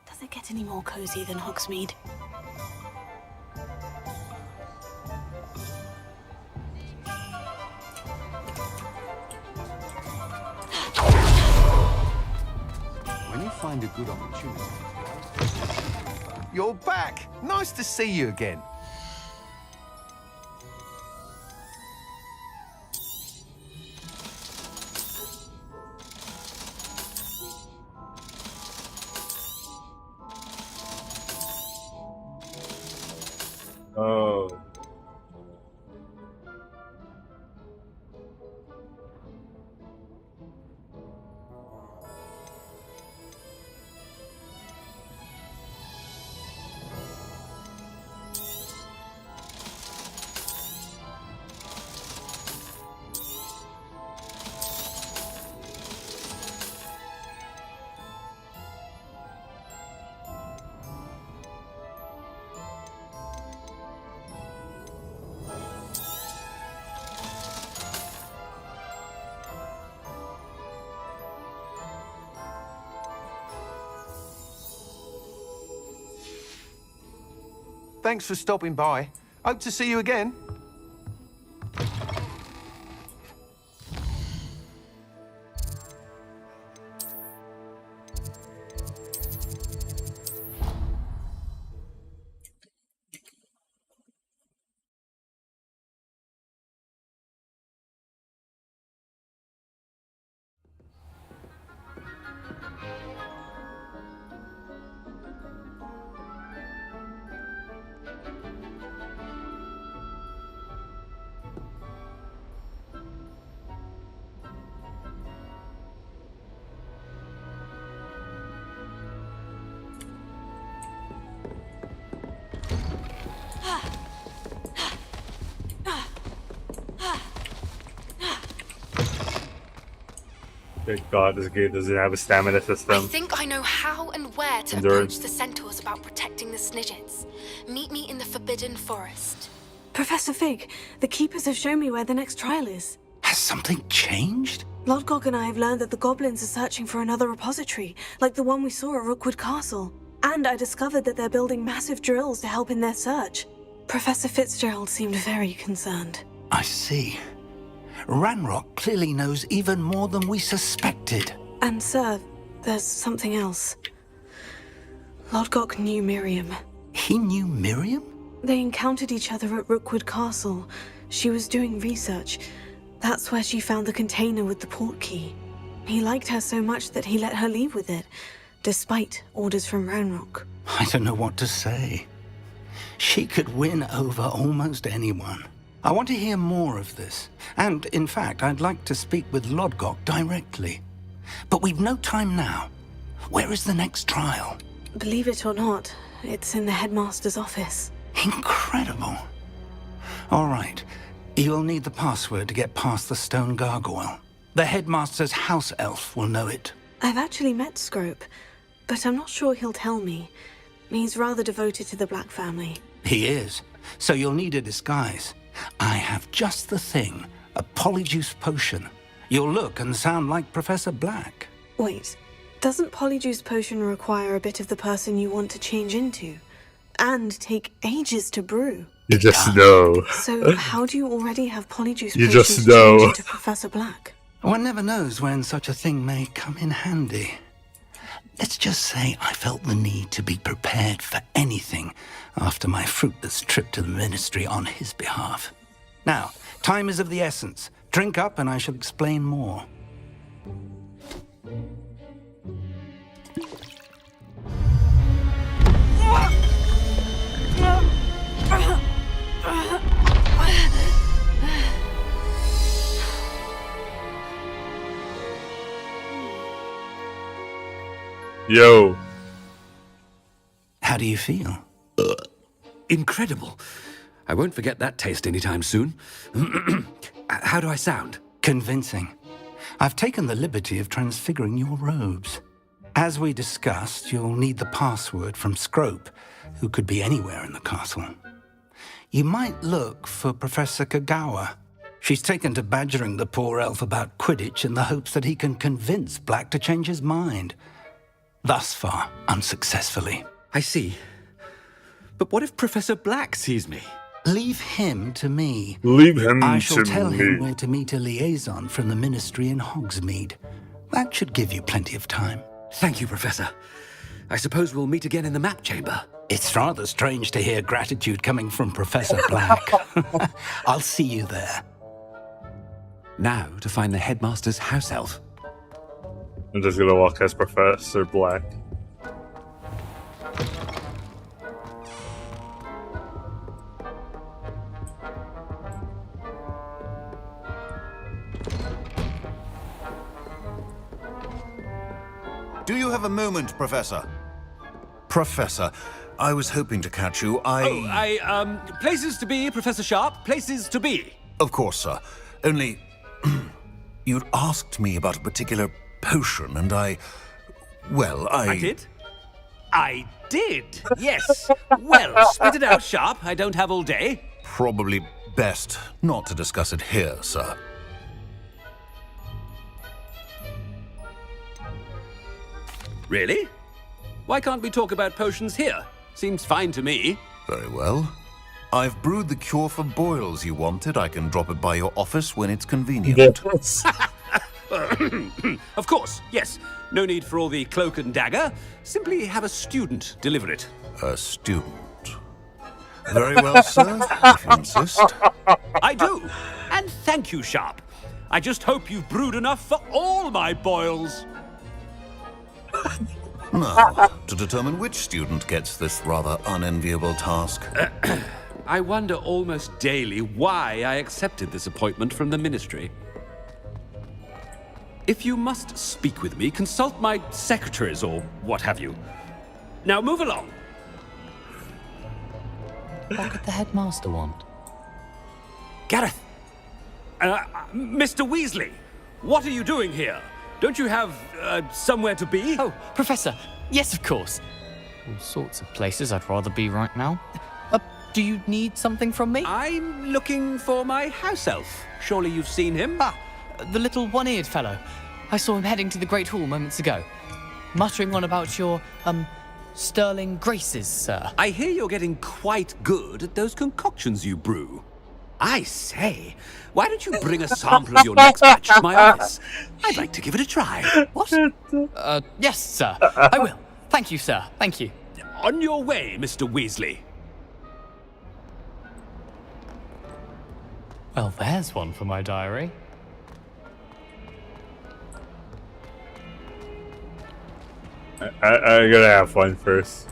Does it get any more cozy than Hogsmeade? When you find a good opportunity... You're back! Nice to see you again. Oh. Thanks for stopping by. Hope to see you again. Thank God this game doesn't have a stamina system. I think I know how and where to Endurance. approach the centaurs about protecting the Snidgets. Meet me in the Forbidden Forest. Professor Fig, the Keepers have shown me where the next trial is. Has something changed? Lodgok and I have learned that the goblins are searching for another repository, like the one we saw at Rookwood Castle. And I discovered that they're building massive drills to help in their search. Professor Fitzgerald seemed very concerned. I see. Ranrock clearly knows even more than we suspected. And sir, there's something else. Lodgok knew Miriam. He knew Miriam? They encountered each other at Rookwood Castle. She was doing research. That's where she found the container with the port key. He liked her so much that he let her leave with it, despite orders from Ranrock. I don't know what to say. She could win over almost anyone. I want to hear more of this. And, in fact, I'd like to speak with Lodgok directly. But we've no time now. Where is the next trial? Believe it or not, it's in the headmaster's office. Incredible. All right. You'll need the password to get past the stone gargoyle. The headmaster's house elf will know it. I've actually met Scrope, but I'm not sure he'll tell me. He's rather devoted to the Black family. He is. So you'll need a disguise. I have just the thing. A polyjuice potion. You'll look and sound like Professor Black. Wait, doesn't Polyjuice Potion require a bit of the person you want to change into? And take ages to brew? You just know. So how do you already have Polyjuice You Potions just to know. change into Professor Black? One never knows when such a thing may come in handy. Let's just say I felt the need to be prepared for anything after my fruitless trip to the Ministry on his behalf. Now, time is of the essence. Drink up and I shall explain more. Yo. How do you feel? Incredible. I won't forget that taste anytime soon. How do I sound? Convincing. I've taken the liberty of transfiguring your robes. As we discussed, you'll need the password from Scrope, who could be anywhere in the castle. You might look for Professor Kagawa. She's taken to badgering the poor elf about Quidditch in the hopes that he can convince Black to change his mind. Thus far, unsuccessfully. I see. But what if Professor Black sees me? Leave him to me. Leave him I shall to tell me. him where to meet a liaison from the Ministry in Hogsmeade. That should give you plenty of time. Thank you, Professor. I suppose we'll meet again in the map chamber. It's rather strange to hear gratitude coming from Professor Black. I'll see you there. Now to find the headmaster's house elf. I'm just gonna walk as Professor Black. Do you have a moment, Professor? Professor, I was hoping to catch you. Places to be, Professor Sharp. Places to be. Of course, sir. Only, you'd asked me about a particular potion, and I did? I did, yes. Well, spit it out, Sharp. I don't have all day. Probably best not to discuss it here, sir. Really? Why can't we talk about potions here? Seems fine to me. Very well. I've brewed the cure for boils you wanted. I can drop it by your office when it's convenient. Of course, yes. No need for all the cloak and dagger. Simply have a student deliver it. A student. Very well, sir, if you insist. I do. And thank you, Sharp. I just hope you've brewed enough for all my boils. Now, to determine which student gets this rather unenviable task. I wonder almost daily why I accepted this appointment from the Ministry. If you must speak with me, consult my secretaries or what have you. Now move along. What could the headmaster want? Gareth! Mr. Weasley, what are you doing here? Don't you have somewhere to be? Oh, Professor, yes, of course. All sorts of places I'd rather be right now. Do you need something from me? I'm looking for my house elf. Surely you've seen him? Ah, the little one-eared fellow. I saw him heading to the Great Hall moments ago, muttering on about your, sterling graces, sir. I hear you're getting quite good at those concoctions you brew. I say, why don't you bring a sample of your next batch to my office? I'd like to give it a try. What? Yes, sir. I will. Thank you, sir. Thank you. On your way, Mr. Weasley. Well, there's one for my diary. I gotta have fun first.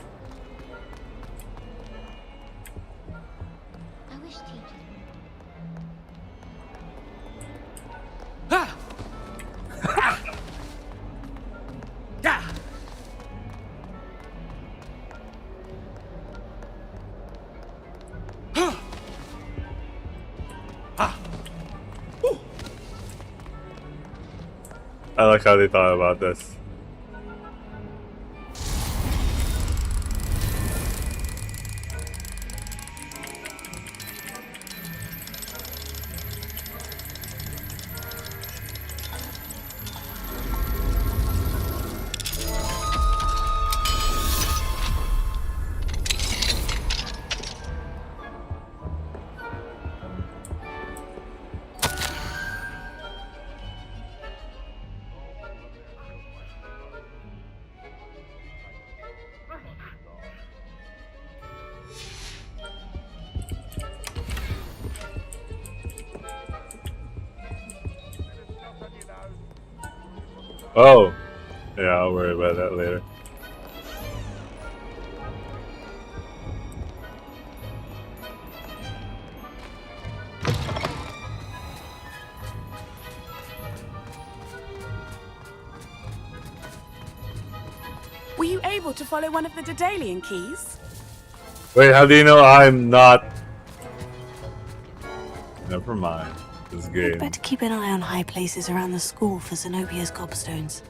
I like how they thought about this. Oh, yeah, I'll worry about that later. Were you able to follow one of the Daedalian keys? Wait, how do you know I'm not? Never mind. This game. Better keep an eye on high places around the school for Zenobia's gobstones.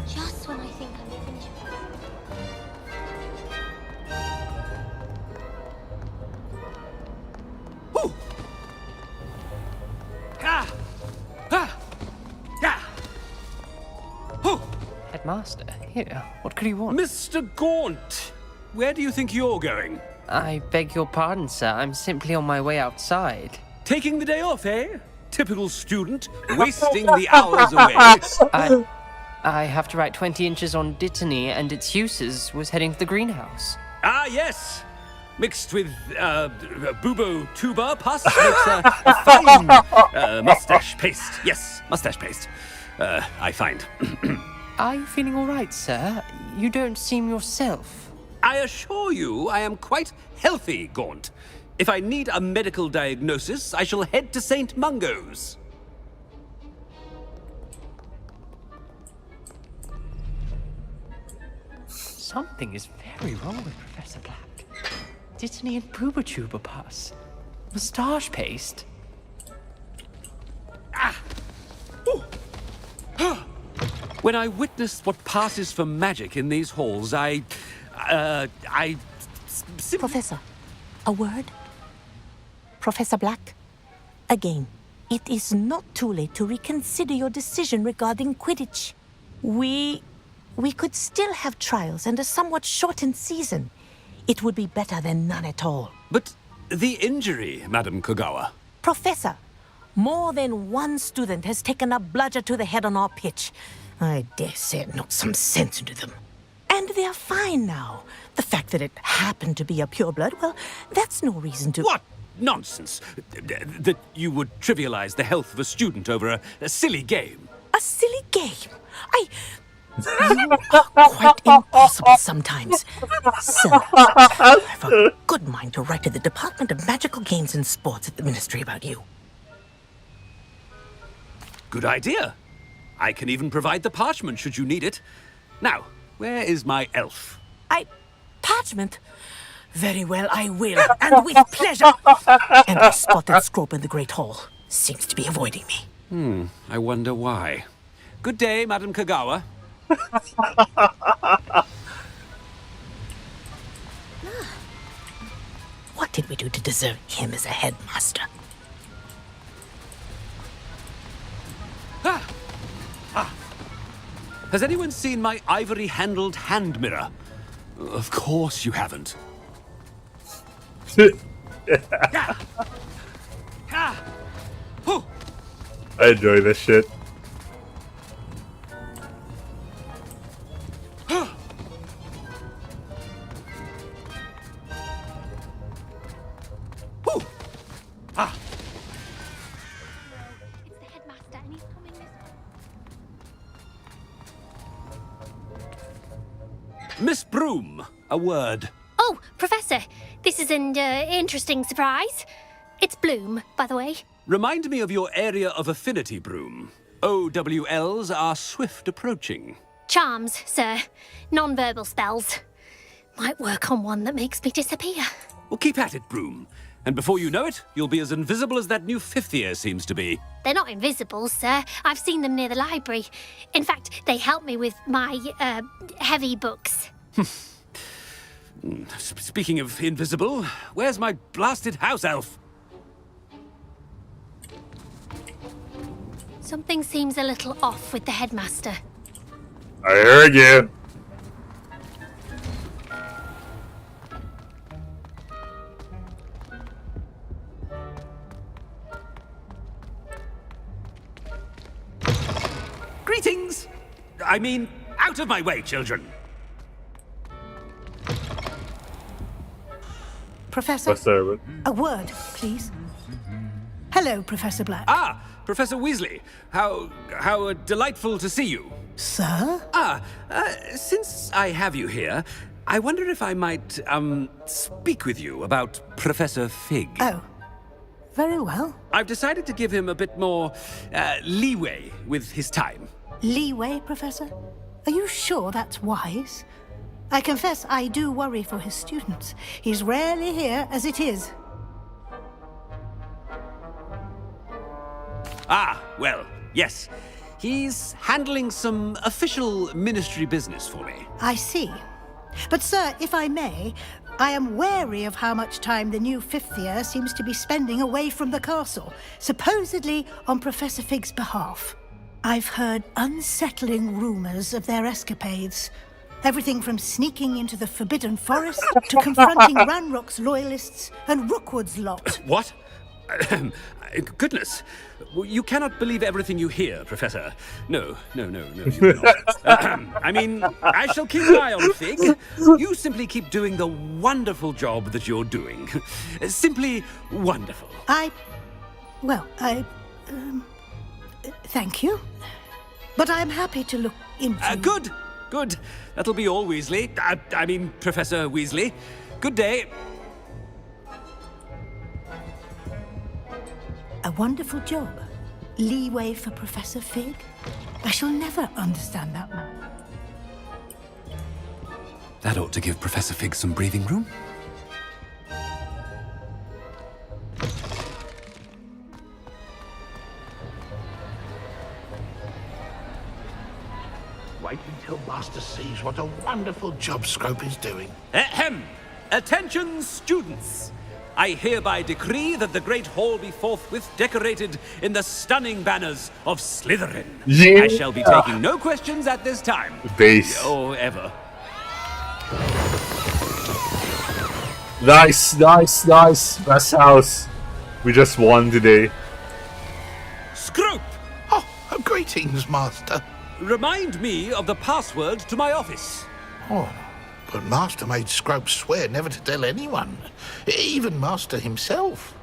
Just when I think I'm finished. Headmaster, here. What could you want? Mr. Gaunt, where do you think you're going? I beg your pardon, sir. I'm simply on my way outside. Taking the day off, eh? Typical student, wasting the hours away. I have to write 20 inches on Dittany and its uses. Was heading to the greenhouse. Ah, yes. Mixed with bubo tuba pus makes a fine mustache paste. Yes, mustache paste. I find. Are you feeling all right, sir? You don't seem yourself. I assure you I am quite healthy, Gaunt. If I need a medical diagnosis, I shall head to St. Mungo's. Something is very wrong with Professor Black. Dittany and Booba pus. Moustache paste. When I witnessed what passes for magic in these halls, Professor, a word? Professor Black, again, it is not too late to reconsider your decision regarding Quidditch. We could still have trials and a somewhat shortened season. It would be better than none at all. But the injury, Madam Kogawa. Professor, more than one student has taken a bludger to the head on our pitch. I dare say it knocked some sense into them. And they're fine now. The fact that it happened to be a pureblood, well, that's no reason to... What nonsense! That you would trivialize the health of a student over a silly game. A silly game? You are quite impossible sometimes. Sir, I've a good mind to write to the Department of Magical Games and Sports at the Ministry about you. Good idea. I can even provide the parchment should you need it. Now, where is my elf? Parchment? Very well, I will, and with pleasure. And I spotted Scrope in the Great Hall. Seems to be avoiding me. I wonder why. Good day, Madam Kogawa. What did we do to deserve him as a headmaster? Has anyone seen my ivory-handled hand mirror? Of course you haven't. I enjoy this shit. Miss Broom, a word. Oh, Professor, this is an interesting surprise. It's Bloom, by the way. Remind me of your area of affinity, Broom. OWLs are swift approaching. Charms, sir. Non-verbal spells. Might work on one that makes me disappear. Well, keep at it, Broom. And before you know it, you'll be as invisible as that new fifth year seems to be. They're not invisible, sir. I've seen them near the library. In fact, they help me with my, heavy books. Speaking of invisible, where's my blasted house elf? Something seems a little off with the headmaster. I heard you. Greetings! I mean, out of my way, children. Professor, a word, please. Hello, Professor Black. Ah, Professor Weasley. How delightful to see you. Sir? Since I have you here, I wonder if I might, speak with you about Professor Fig. Oh, very well. I've decided to give him a bit more, leeway with his time. Leeway, Professor? Are you sure that's wise? I confess I do worry for his students. He's rarely here as it is. Ah, well, yes. He's handling some official ministry business for me. I see. But, sir, if I may, I am wary of how much time the new fifth year seems to be spending away from the castle, supposedly on Professor Fig's behalf. I've heard unsettling rumors of their escapades. Everything from sneaking into the Forbidden Forest to confronting Ranrock's loyalists and Rookwood's lot. What? Goodness. You cannot believe everything you hear, Professor. No, you will not. I mean, I shall keep an eye on Fig. You simply keep doing the wonderful job that you're doing. Simply wonderful. Thank you. But I'm happy to look into... Good. That'll be all, Weasley. I mean, Professor Weasley. Good day. A wonderful job. Leeway for Professor Fig? I shall never understand that man. That ought to give Professor Fig some breathing room. Wait until Master sees what a wonderful job Scrope is doing. Ahem! Attention, students! I hereby decree that the Great Hall be forthwith decorated in the stunning banners of Slytherin. Yeah. I shall be taking no questions at this time. Base. Or ever. Nice. Best house. We just won today. Scrope! Oh, greetings, Master. Remind me of the password to my office. Oh, but Master made Scrope swear never to tell anyone, even Master himself.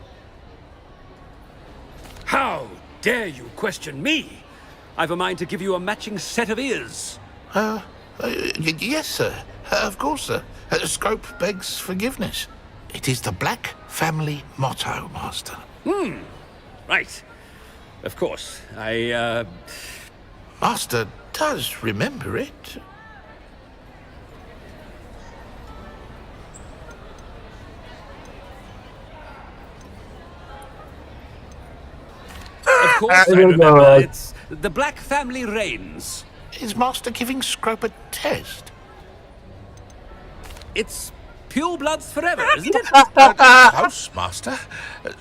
How dare you question me? I've a mind to give you a matching set of ears. Yes, sir. Of course, sir. Scrope begs forgiveness. It is the Black family motto, Master. Right. Of course. Master does remember it. Of course I remember. It's the Black family reigns. Is Master giving Scrope a test? It's pure bloods forever, isn't it? Close, Master.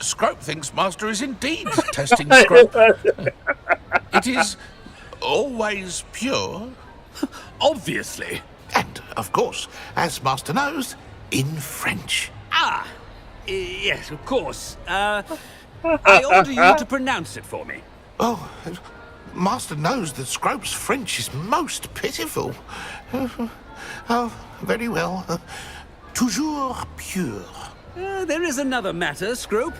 Scrope thinks Master is indeed testing Scrope. It is always pure. Obviously. And, of course, as Master knows, in French. Ah, yes, of course. I order you to pronounce it for me. Oh, Master knows that Scrope's French is most pitiful. Oh, very well. Toujours pure. There is another matter, Scrope.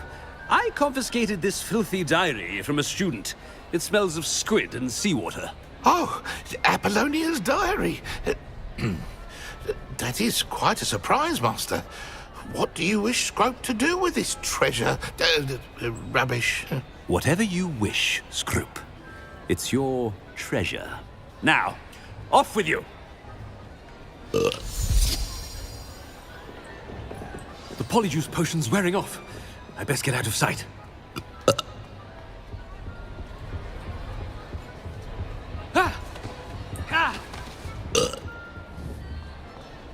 I confiscated this filthy diary from a student. It smells of squid and seawater. Oh, Apollonia's diary. That is quite a surprise, Master. What do you wish Scrope to do with this treasure? Rubbish. Whatever you wish, Scrope. It's your treasure. Now, off with you! The polyjuice potion's wearing off. I best get out of sight. Ah! Ah!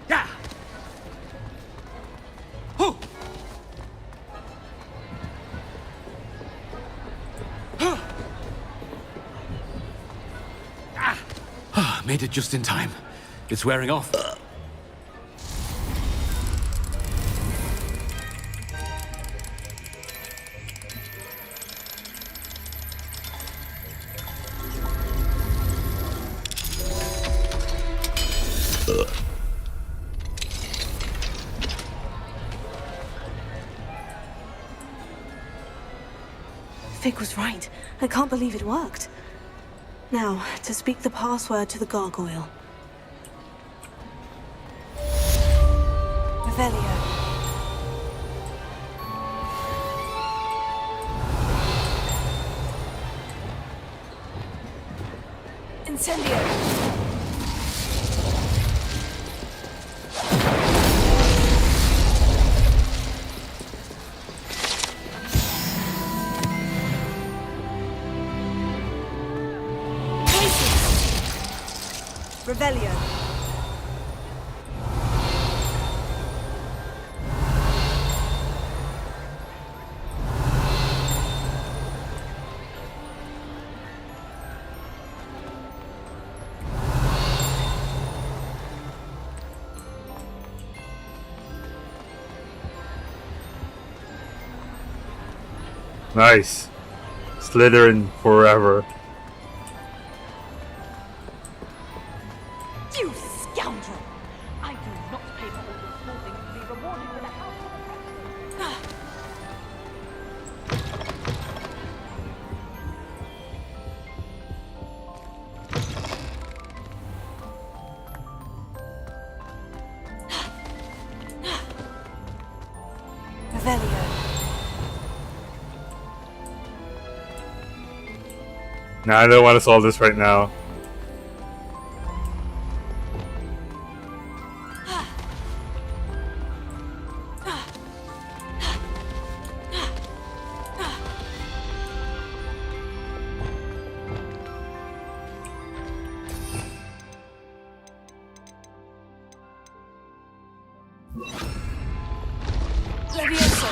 Yeah! Oh! Ah, made it just in time. It's wearing off. Fig was right. I can't believe it worked. Now, to speak the password to the gargoyle. Revelio. Incendio. Revelio. Nice. Slytherin forever. You scoundrel! I do not pay for all your small things to be rewarded with a house full of Revelio. Nah, I don't want to solve this right now. Levioso.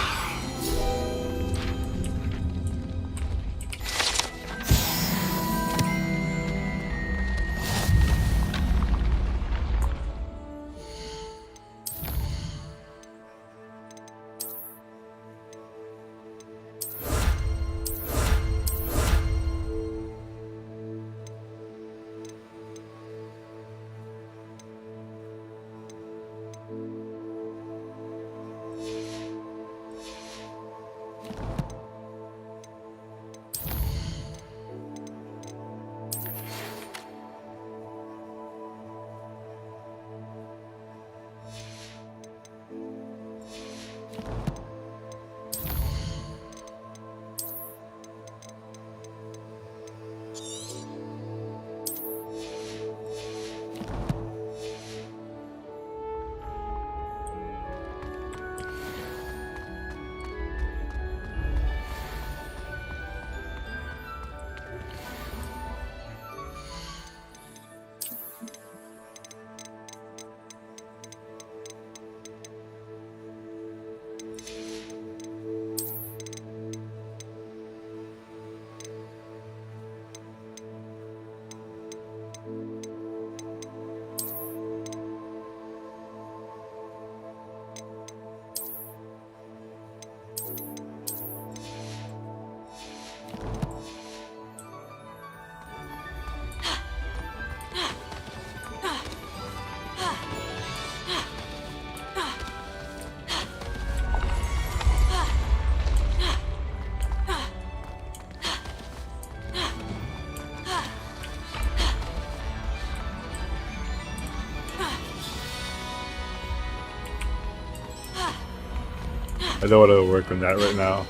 I don't want to work on that right now.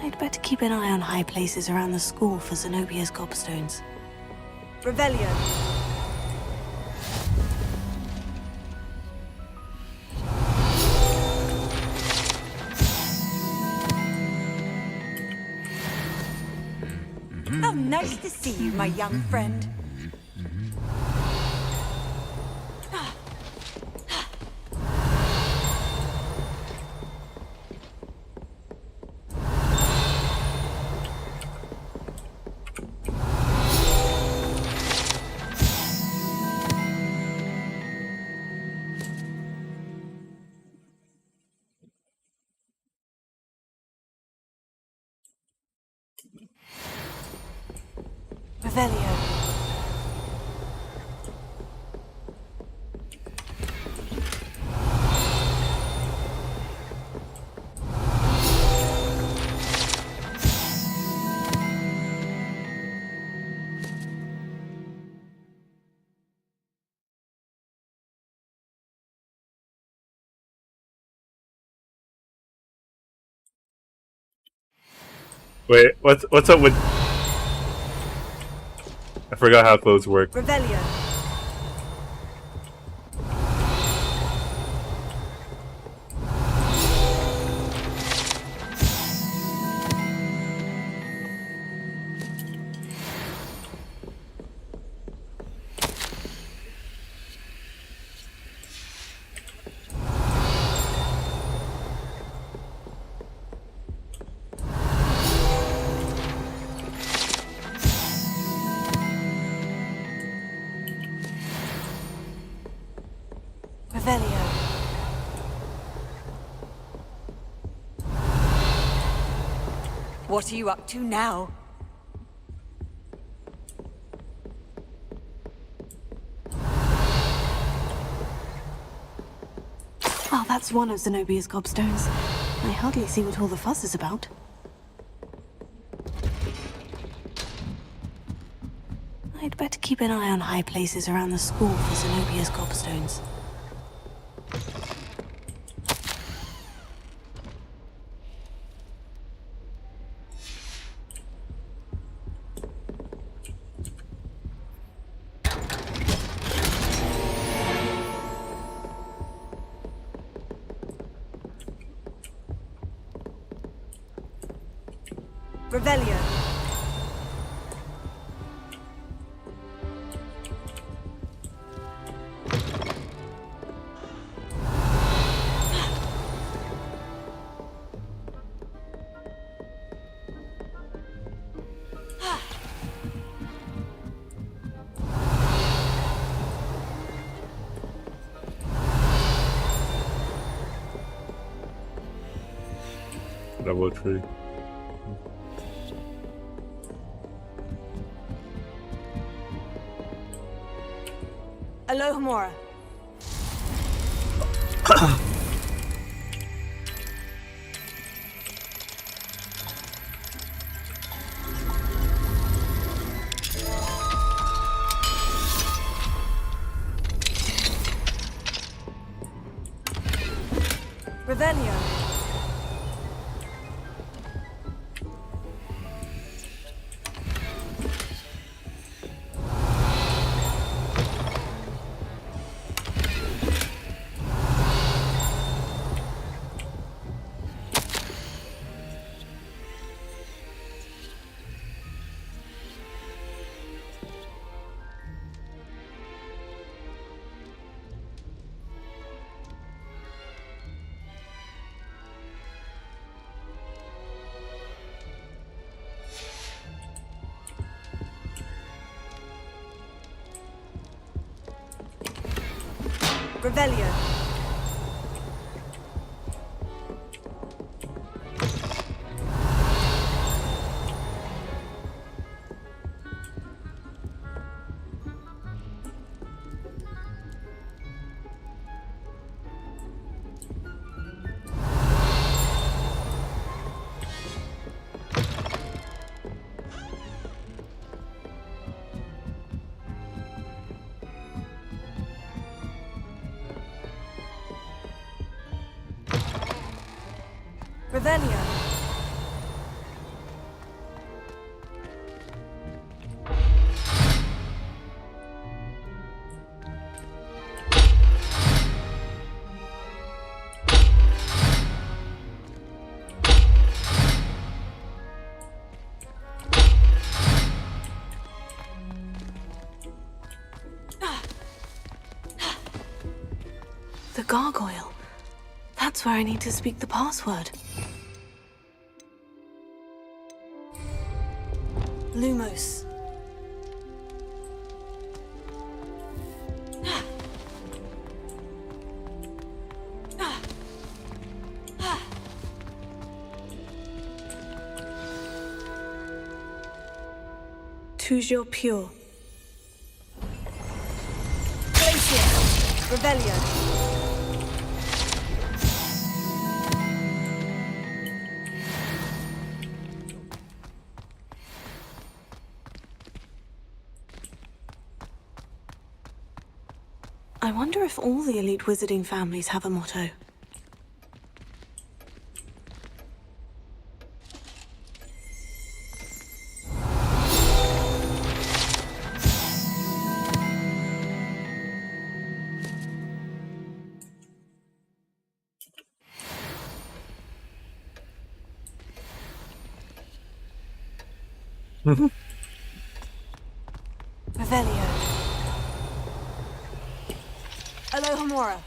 I'd better keep an eye on high places around the school for Zenobia's gobstones. Revelio. Oh, nice to see you, my young friend. Revelio. Wait, what's up with? I forgot how clothes work. Revelio. Revelio. What are you up to now? Oh, that's one of Zenobia's gobstones. I hardly see what all the fuss is about. I'd better keep an eye on high places around the school for Zenobia's gobstones. Revelio. Double tree. Alohomora. Revelio. Revelio. Revelio. The gargoyle. That's where I need to speak the password. Lumos. Toujours pure. Glacier. Revelio. I wonder if all the elite wizarding families have a motto. Revelio. Alohomora.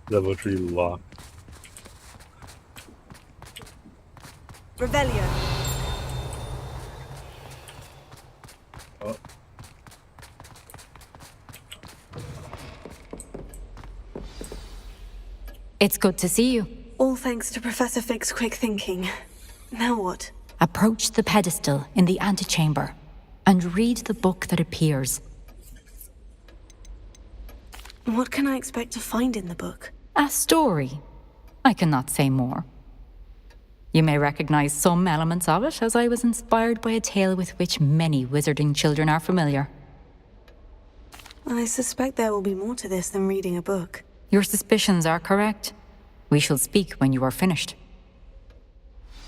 Level 3 lock. Revelio. Oh. It's good to see you. All thanks to Professor Fig's quick thinking. Now what? Approach the pedestal in the antechamber and read the book that appears. What can I expect to find in the book? A story. I cannot say more. You may recognize some elements of it, as I was inspired by a tale with which many wizarding children are familiar. I suspect there will be more to this than reading a book. Your suspicions are correct. We shall speak when you are finished.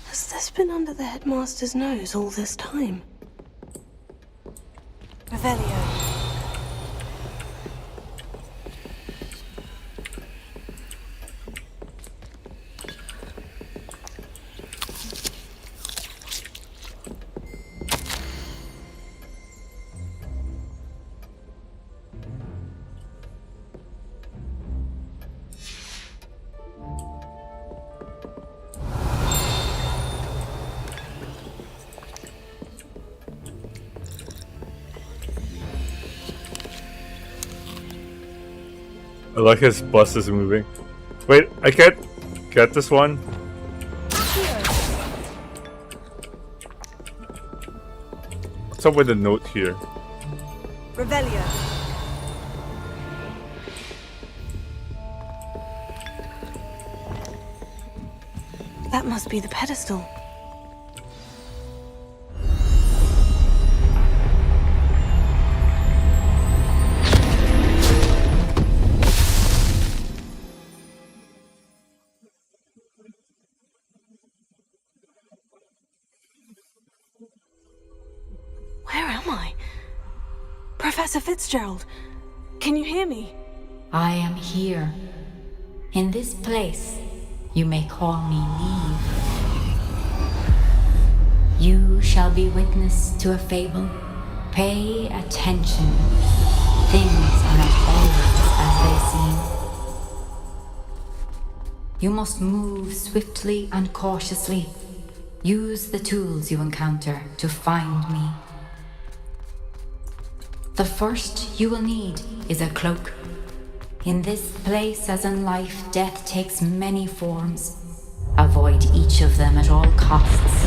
Has this been under the headmaster's nose all this time? Revelio. I like his bus is moving. Wait, I can't get this one. What's up with the note here? Revelio. That must be the pedestal. Where am I? Professor Fitzgerald, can you hear me? I am here. In this place, you may call me Neve. You shall be witness to a fable. Pay attention. Things are not always as they seem. You must move swiftly and cautiously. Use the tools you encounter to find me. The first you will need is a cloak. In this place, as in life, death takes many forms. Avoid each of them at all costs.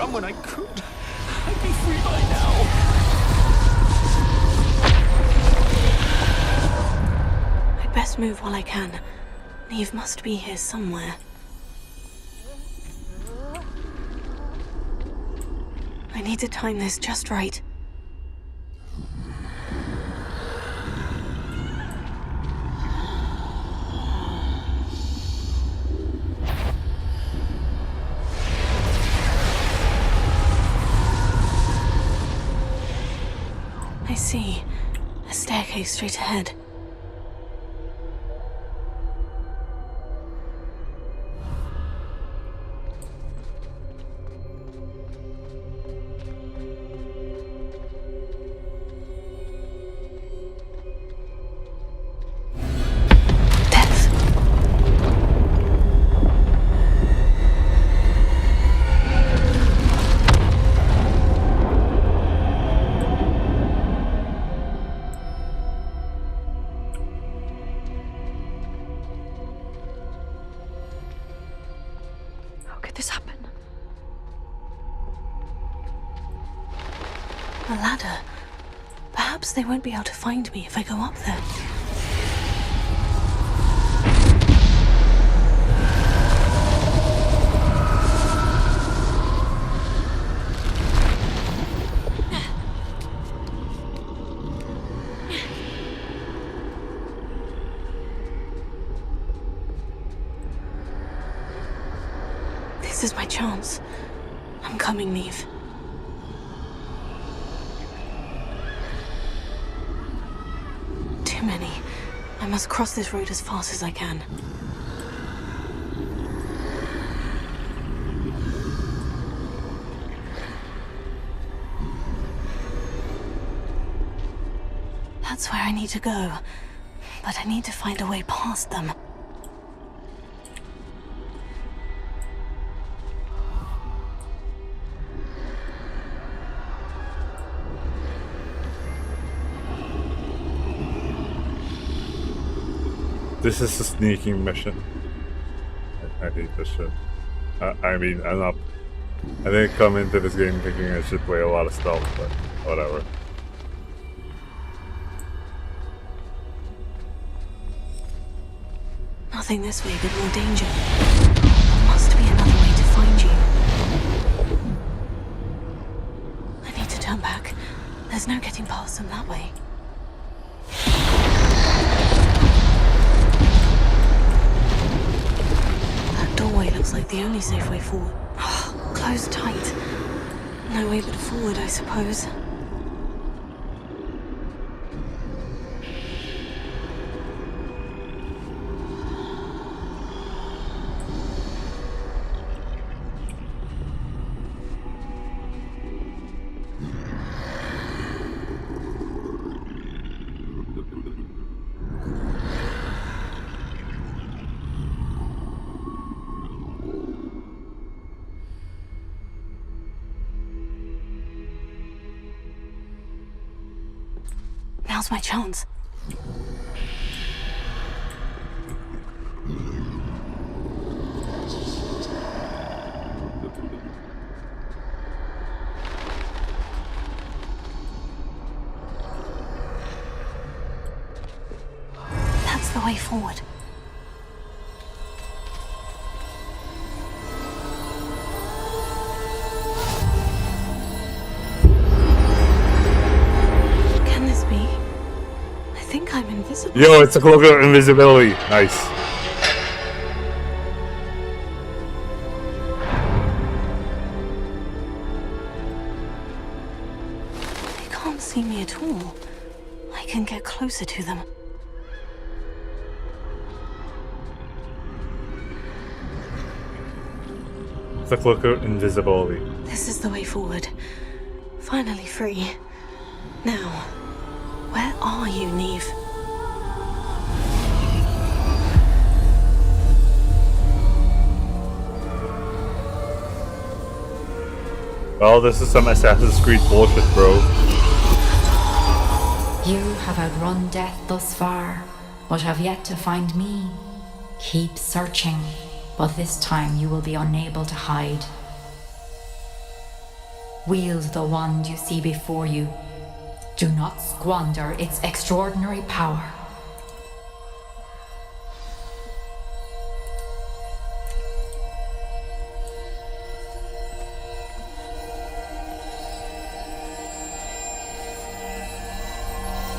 run when I could. I'd be free by now. I'd best move while I can. Neve must be here somewhere. I need to time this just right. I see. A staircase straight ahead. A ladder. Perhaps they won't be able to find me if I go up there. This is my chance. I'm coming, Neve. Too many. I must cross this road as fast as I can. That's where I need to go. But I need to find a way past them. This is a sneaking mission. I hate this shit. I mean, I didn't come into this game thinking I should play a lot of stealth, but whatever. Nothing this way but more danger. There must be another way to find you. I need to turn back. There's no getting past them that way. That doorway looks like the only safe way forward. Oh, closed tight. No way but forward, I suppose. Now's my chance. That's the way forward. Can this be? I think I'm invisible. Yo, it's a cloak of invisibility. Nice. They can't see me at all. I can get closer to them. It's a cloak of invisibility. This is the way forward. Finally free. Now, where are you, Neve? Well, this is some Assassin's Creed bullshit, bro. You have outrun death thus far, but have yet to find me. Keep searching, but this time you will be unable to hide. Wield the wand you see before you. Do not squander its extraordinary power.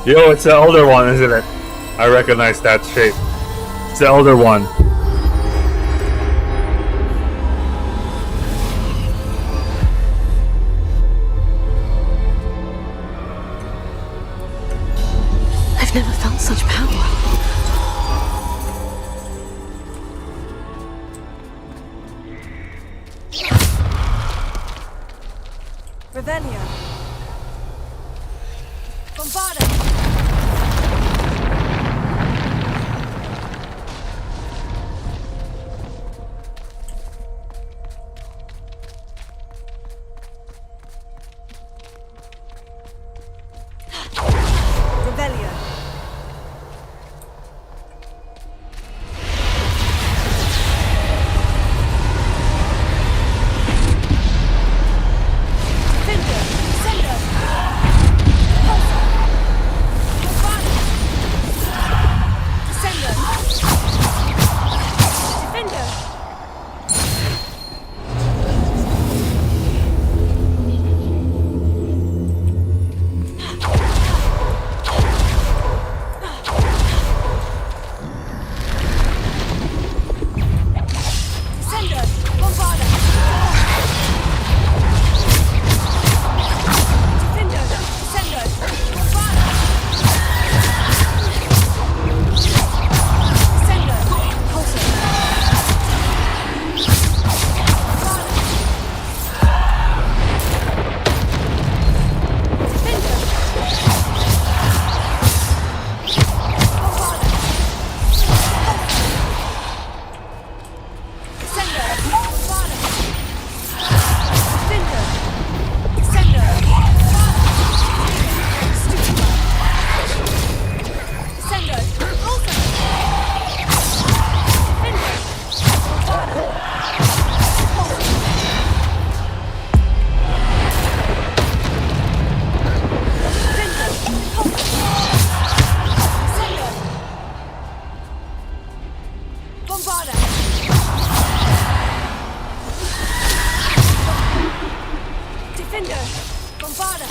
Yo, it's the Elder One, isn't it? I recognize that shape. It's the Elder One. I've never felt such power. Revelio. Bombarda. Revelio. Defender. Sender. Pulsar. Bombarda. Descender. Defender. Descender. Bombarda. Defender. Descender. Bombarda. Descender. Pulsar. Bombarda. Defender. Bombarda.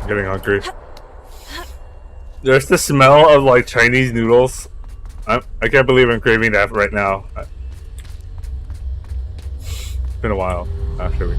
I'm getting hungry. There's the smell of like Chinese noodles. I can't believe I'm craving that right now. It's been a while, actually.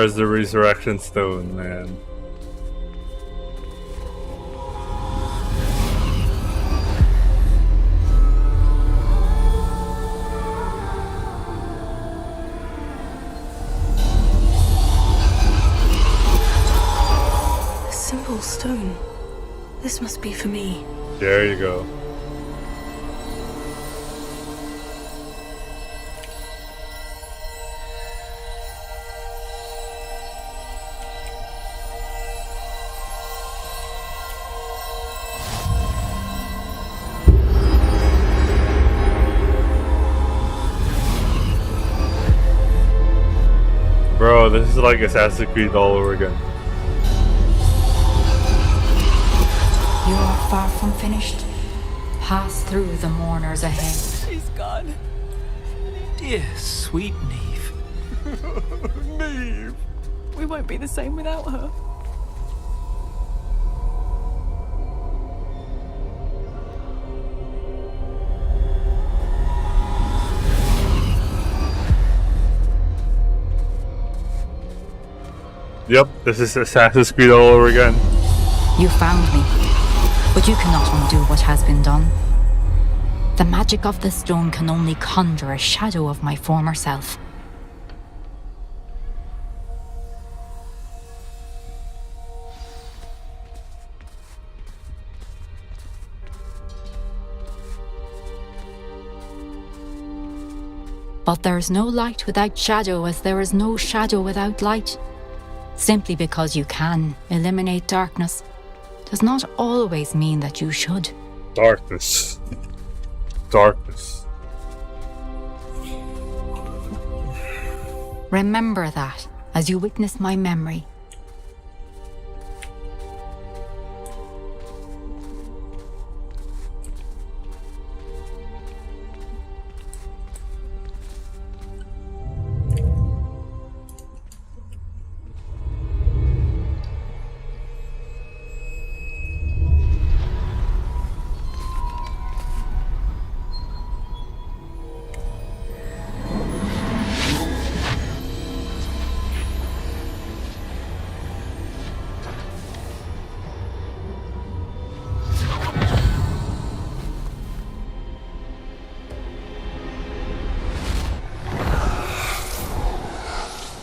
Where's the resurrection stone, man? A simple stone. This must be for me. There you go. Bro, this is like Assassin's Creed all over again. You are far from finished. Pass through the mourners ahead. She's gone. Dear sweet Neve. Neve! We won't be the same without her. Yep, this is Assassin's Creed all over again. You found me, but you cannot undo what has been done. The magic of the stone can only conjure a shadow of my former self. But there is no light without shadow, as there is no shadow without light. Simply because you can eliminate darkness does not always mean that you should. Darkness. Darkness. Remember that as you witness my memory.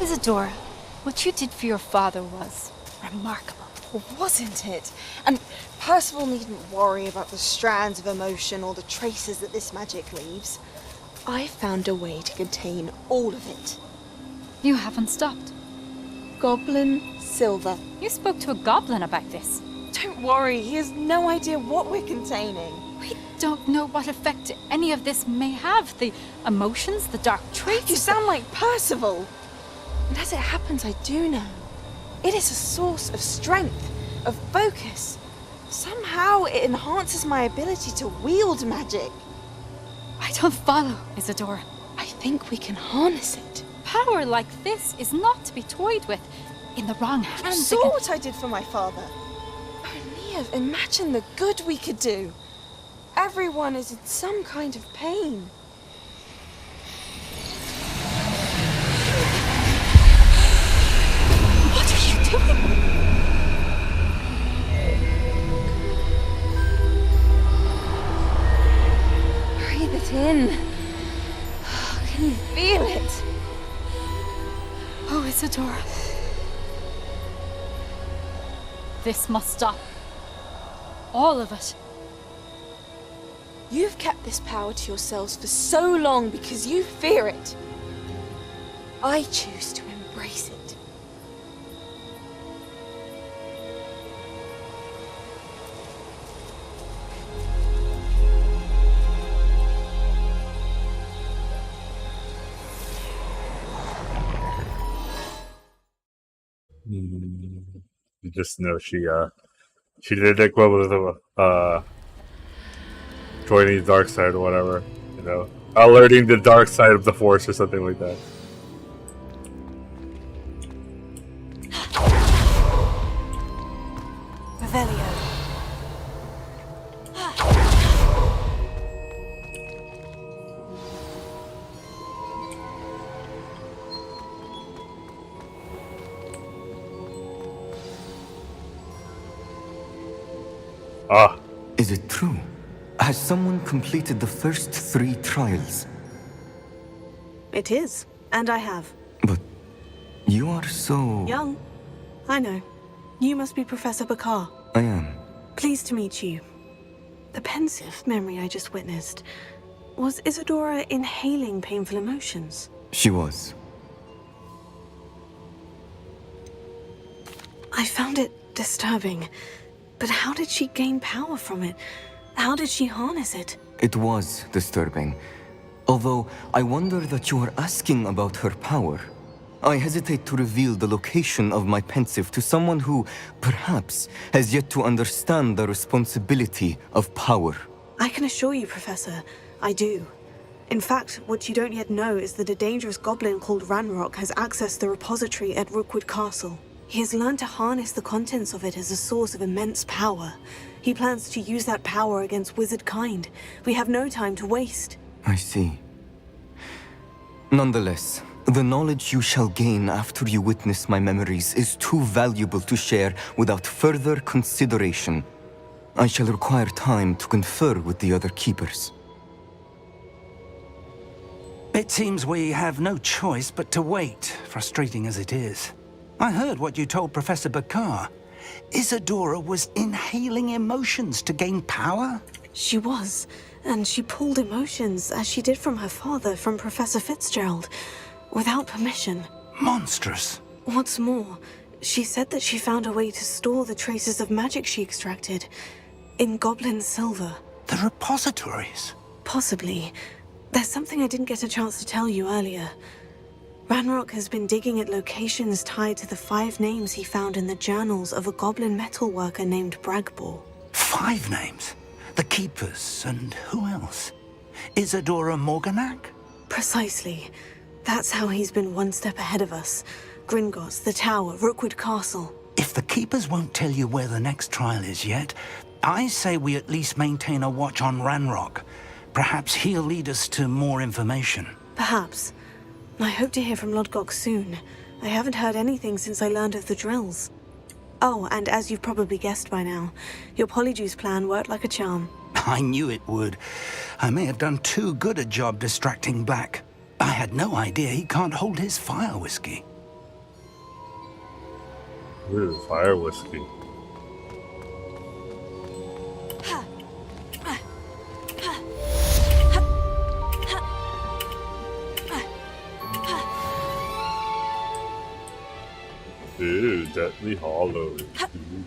Isadora, what you did for your father was remarkable, wasn't it? And Percival needn't worry about the strands of emotion or the traces that this magic leaves. I found a way to contain all of it. You haven't stopped. Goblin Silver. You spoke to a goblin about this. Don't worry, he has no idea what we're containing. We don't know what effect any of this may have. The emotions, the dark traits. You sound like Percival. And as it happens, I do know. It is a source of strength, of focus. Somehow it enhances my ability to wield magic. I don't follow, Isadora. I think we can harness it. Power like this is not to be toyed with. In the wrong hands. You saw what I did for my father. Oh, Neve, imagine the good we could do. Everyone is in some kind of pain. What are you doing? Breathe it in. Can you feel it? Oh, Isadora. This must stop. All of it. You've kept this power to yourselves for so long because you fear it. I choose to embrace it. You just know she did like what was the joining the dark side or whatever, you know, alerting the dark side of the force or something like that. Revelio. Ah. Is it true? Has someone completed the first 3 trials? It is, and I have. You are so... Young. I know. You must be Professor Bakar. I am. Pleased to meet you. The pensive memory I just witnessed. Was Isadora inhaling painful emotions? She was. I found it disturbing. But how did she gain power from it? How did she harness it? It was disturbing. Although, I wonder that you are asking about her power. I hesitate to reveal the location of my pensive to someone who, perhaps, has yet to understand the responsibility of power. I can assure you, Professor, I do. In fact, what you don't yet know is that a dangerous goblin called Ranrock has accessed the repository at Rookwood Castle. He has learned to harness the contents of it as a source of immense power. He plans to use that power against wizard kind. We have no time to waste. I see. Nonetheless, the knowledge you shall gain after you witness my memories is too valuable to share without further consideration. I shall require time to confer with the other keepers. It seems we have no choice but to wait, frustrating as it is. I heard what you told Professor Bakar. Isadora was inhaling emotions to gain power? She was, and she pulled emotions, as she did from her father, from Professor Fitzgerald, without permission. Monstrous. What's more, she said that she found a way to store the traces of magic she extracted in goblin silver. The repositories? Possibly. There's something I didn't get a chance to tell you earlier. Ranrock has been digging at locations tied to the 5 names he found in the journals of a goblin metalworker named Bragbor. 5 names? The Keepers, and who else? Isadora Morganac? Precisely. That's how he's been one step ahead of us. Gringotts, the Tower, Rookwood Castle. If the Keepers won't tell you where the next trial is yet, I say we at least maintain a watch on Ranrock. Perhaps he'll lead us to more information. Perhaps. I hope to hear from Lodgok soon. I haven't heard anything since I learned of the drills. Oh, and as you've probably guessed by now, your Polyjuice plan worked like a charm. I knew it would. I may have done too good a job distracting Black. I had no idea he can't hold his fire whiskey. Ooh, fire whiskey. Ooh, Deathly Hollow. Ooh.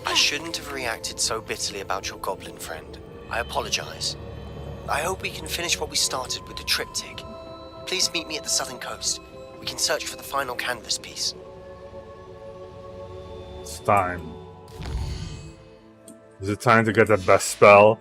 I shouldn't have reacted so bitterly about your goblin friend. I apologize. I hope we can finish what we started with the triptych. Please meet me at the southern coast. We can search for the final canvas piece. It's time. Is it time to get the best spell?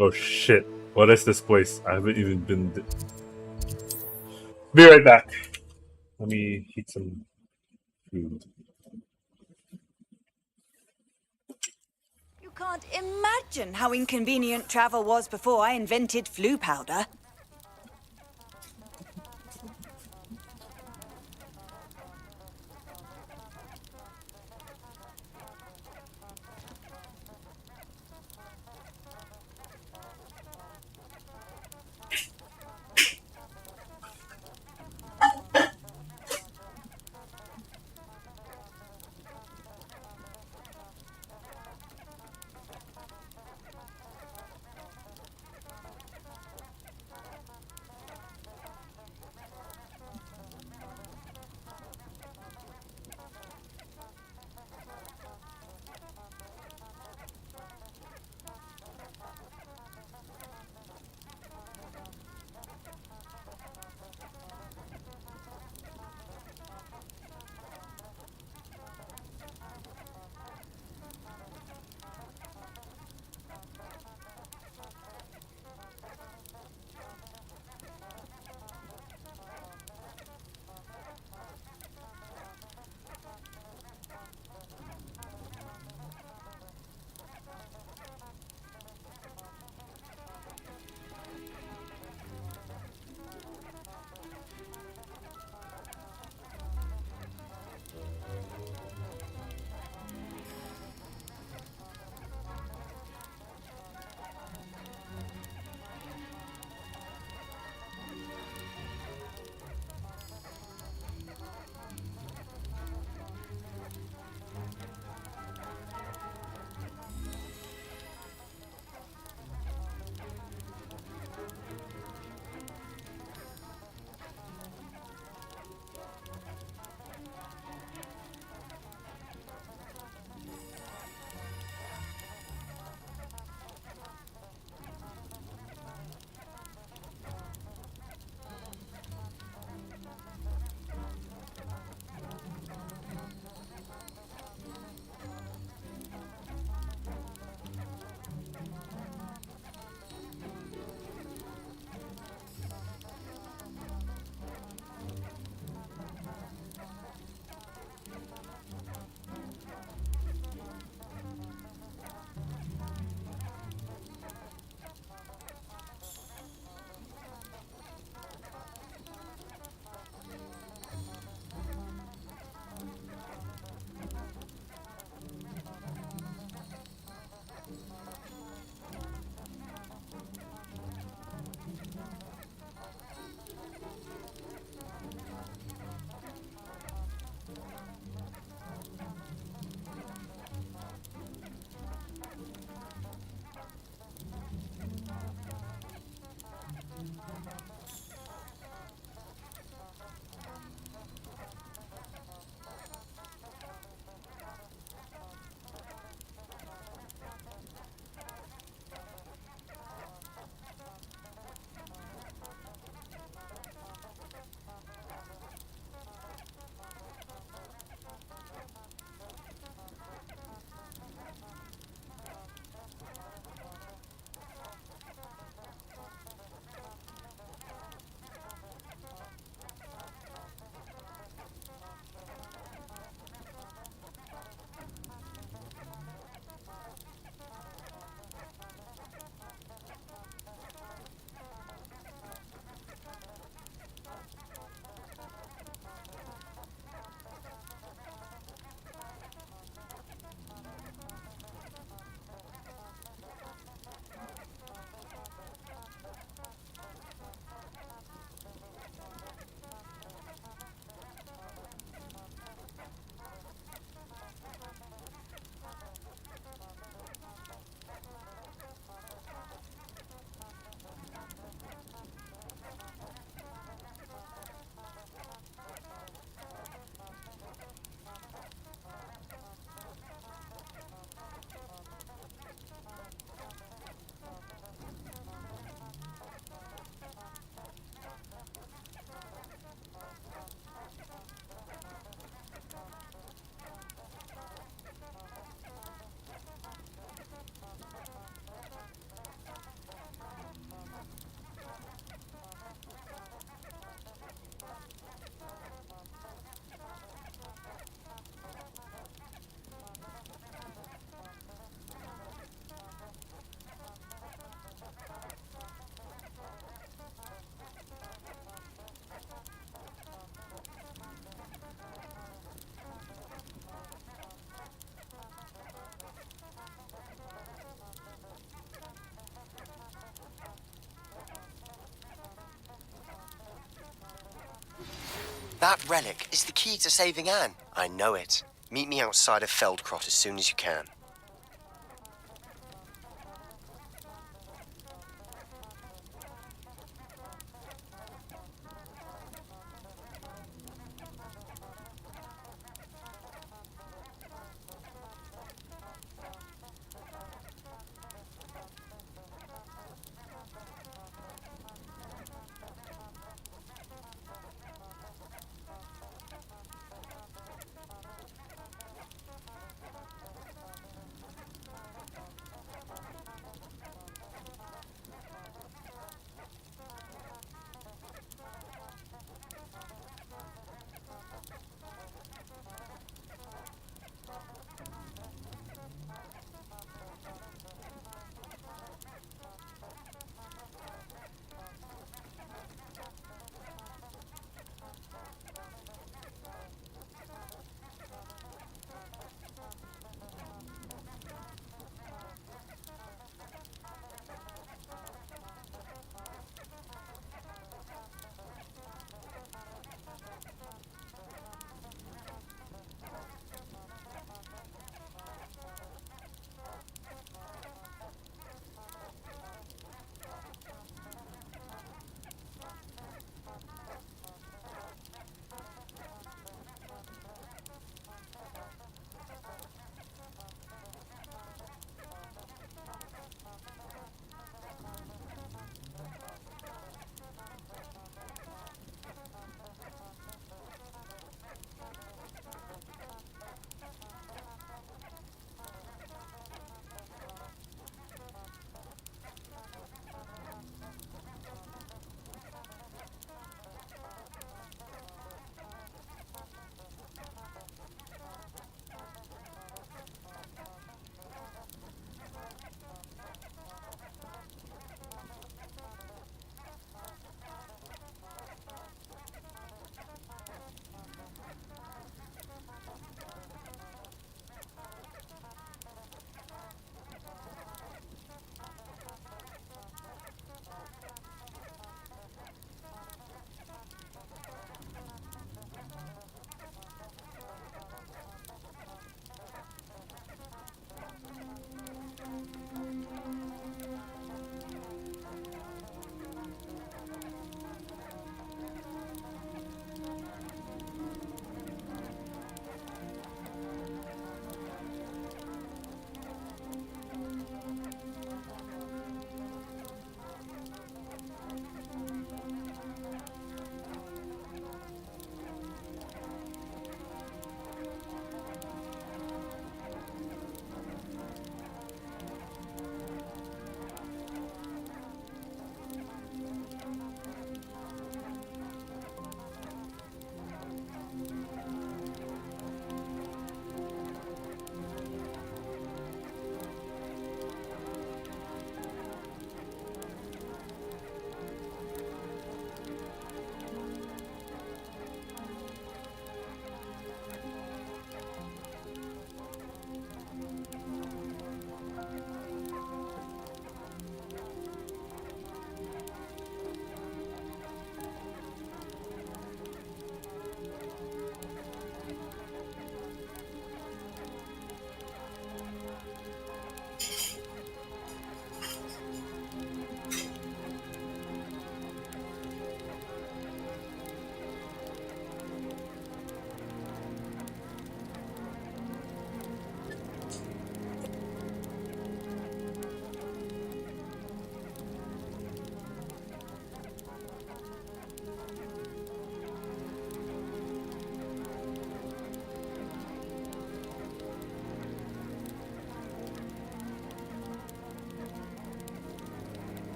Oh shit. What is this place? I haven't even been... Be right back. Let me eat some food. You can't imagine how inconvenient travel was before I invented flu powder. That relic is the key to saving Anne. I know it. Meet me outside of Feldcrot as soon as you can.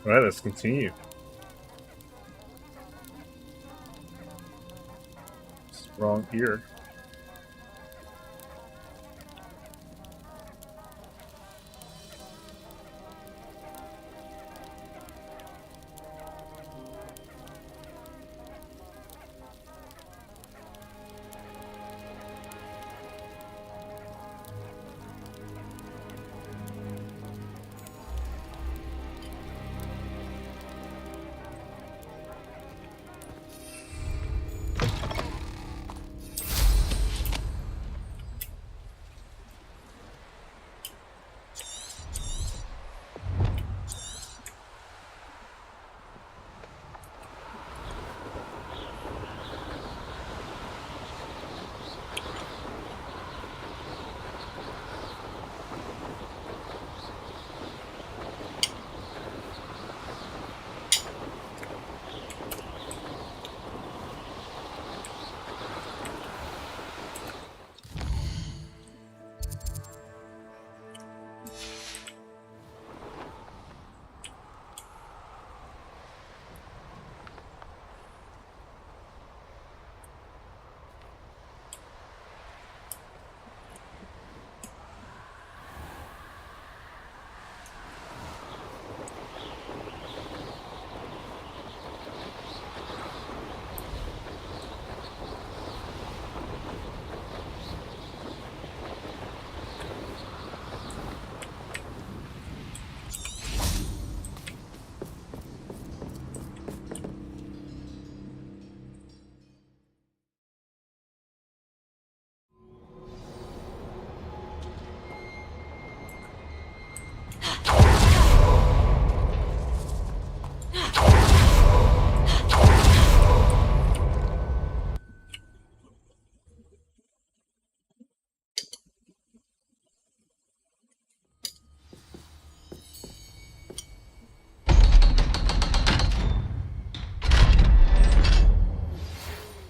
Alright, let's continue. Wrong ear.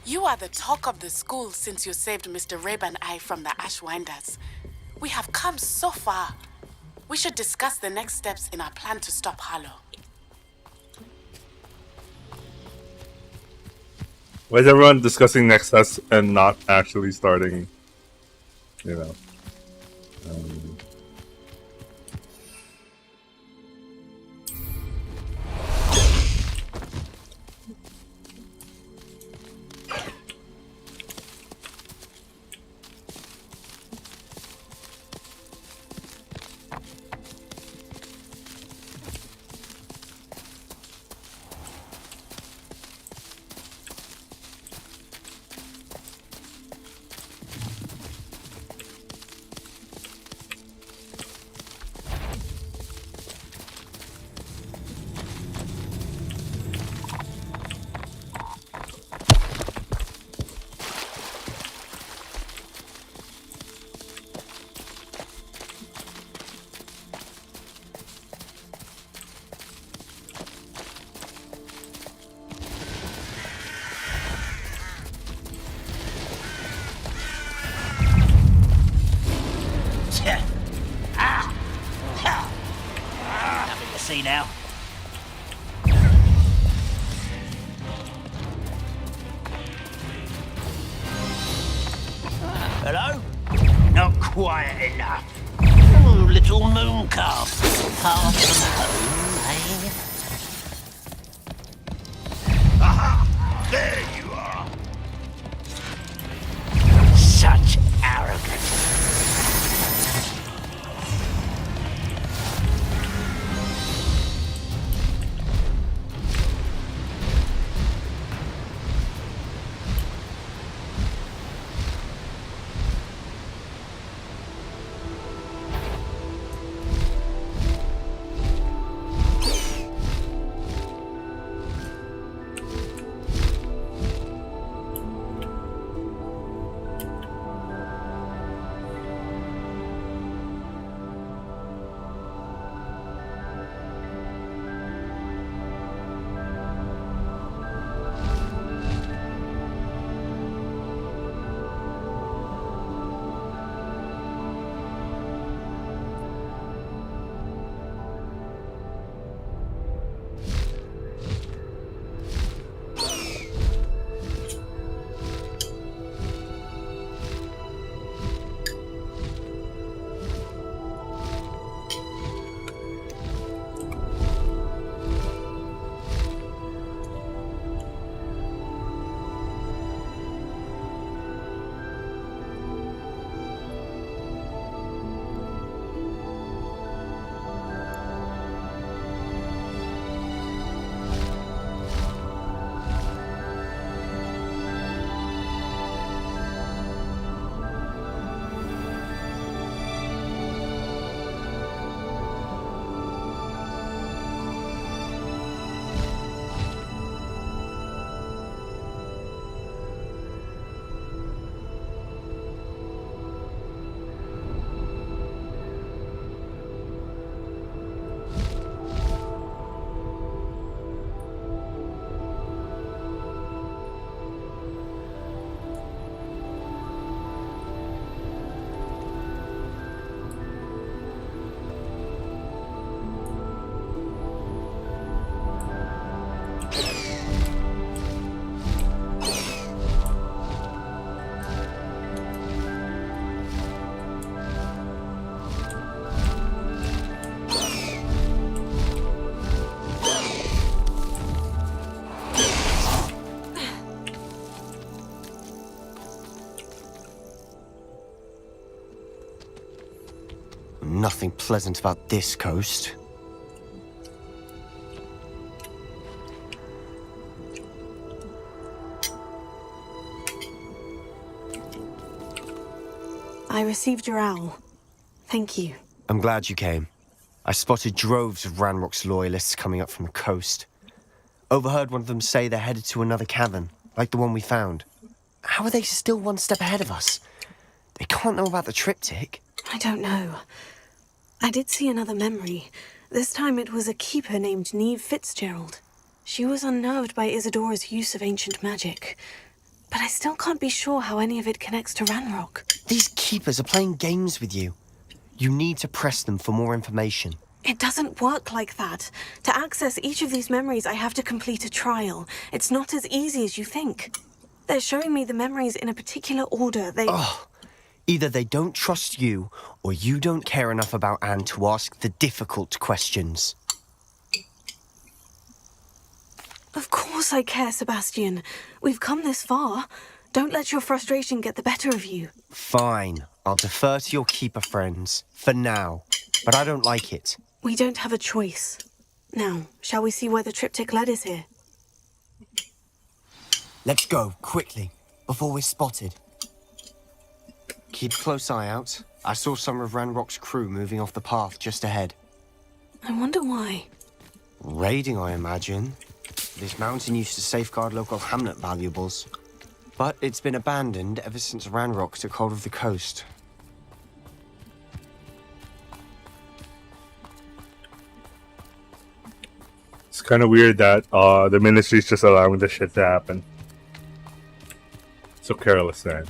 You are the talk of the school since you saved Mr. Rabe and I from the Ashwinders. We have come so far. We should discuss the next steps in our plan to stop Harlow. Why is everyone discussing next steps and not actually starting, you know? Nothing to see now. Hello? Not quiet enough. Oh, little moon calf. Far from home, eh? Aha! There you are. Such arrogance. nothing pleasant about this coast. I received your owl. Thank you. I'm glad you came. I spotted droves of Ranrock's loyalists coming up from the coast. Overheard one of them say they're headed to another cavern, like the one we found. How are they still one step ahead of us? They can't know about the triptych. I don't know. I did see another memory. This time it was a keeper named Neve Fitzgerald. She was unnerved by Isadora's use of ancient magic. But I still can't be sure how any of it connects to Ranrock. These keepers are playing games with you. You need to press them for more information. It doesn't work like that. To access each of these memories, I have to complete a trial. It's not as easy as you think. They're showing me the memories in a particular order. Either they don't trust you, or you don't care enough about Anne to ask the difficult questions. Of course I care, Sebastian. We've come this far. Don't let your frustration get the better of you. Fine. I'll defer to your keeper friends, for now. But I don't like it. We don't have a choice. Now, shall we see where the triptych led is here? Let's go, quickly, before we're spotted. Keep a close eye out. I saw some of Ranrock's crew moving off the path just ahead. I wonder why. Raiding, I imagine. This mountain used to safeguard local hamlet valuables. But it's been abandoned ever since Ranrock took hold of the coast. It's kind of weird that the ministry's just allowing this shit to happen. So careless, man.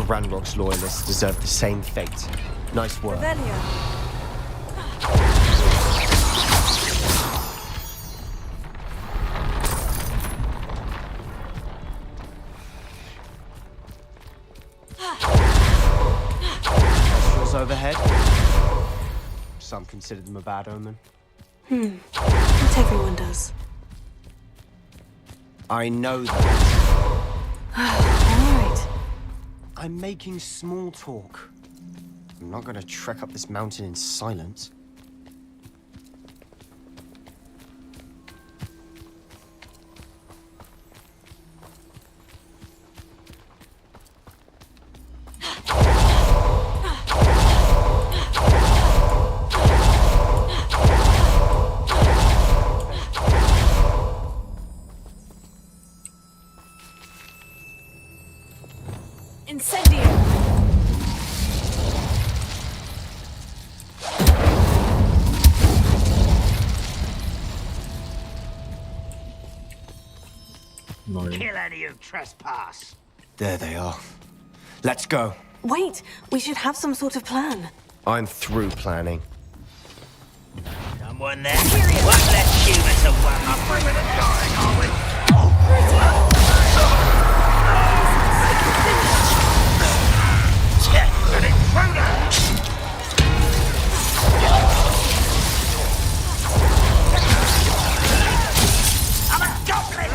Ranrock's loyalists deserve the same fate. Nice work. Kestrels overhead. Some consider them a bad omen. Not everyone does. I know that. All right. I'm making small talk. I'm not gonna trek up this mountain in silence. Kill any who trespass. There they are. Let's go. Wait, we should have some sort of plan. I'm through planning. Someone there? One less human to work up with the dying, are we? Check an intruder! I'm a goblin!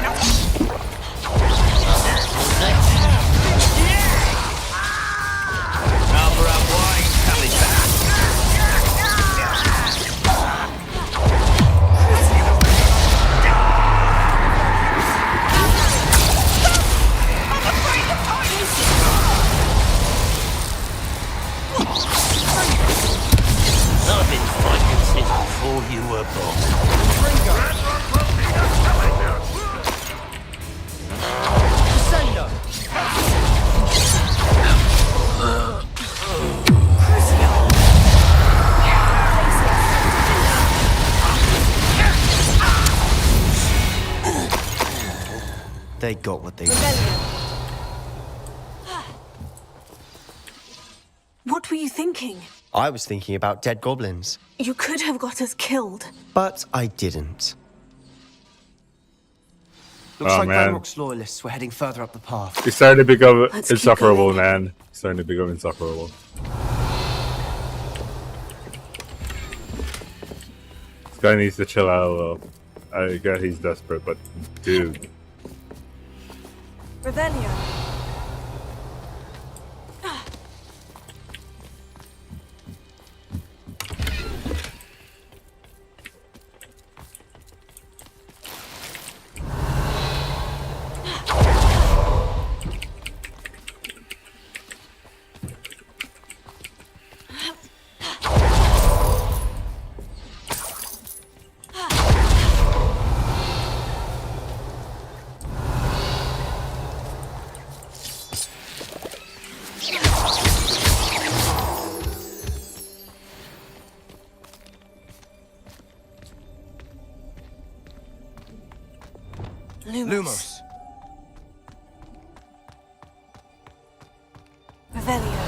Number of wine coming back. I've been fighting since before you were born. They got what they What were you thinking? I was thinking about dead goblins, You could have got us killed. but I didn't. Looks Oh, like man. Ranrock's loyalists were heading further up the path. He's starting to become Let's keep insufferable, going. man. He's starting to become insufferable. This guy needs to chill out a little. I get he's desperate, but dude. Revelio. Lumos. Revelio.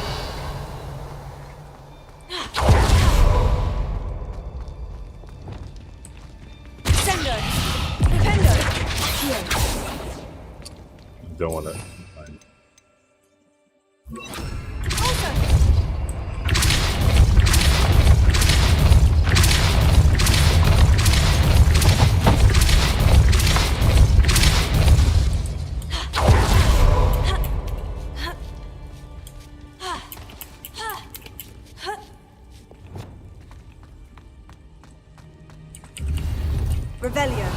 Sendo. Defendo. Don't want to. Revelio.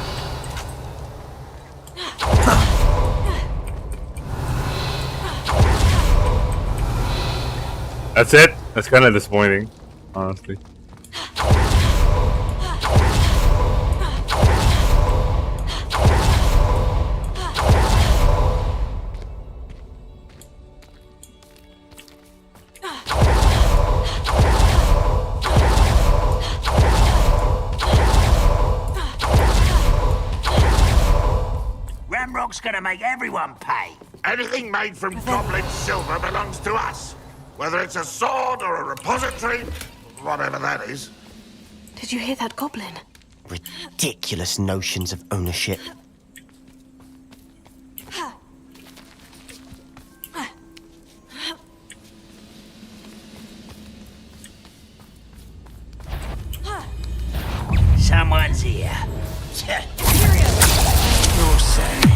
That's it. That's kind of disappointing, honestly. Ramrock's gonna make everyone pay. Anything made from goblin silver belongs to us. Whether it's a sword or a repository, whatever that is. Did you hear that goblin? Ridiculous notions of ownership. Someone's here. No sense.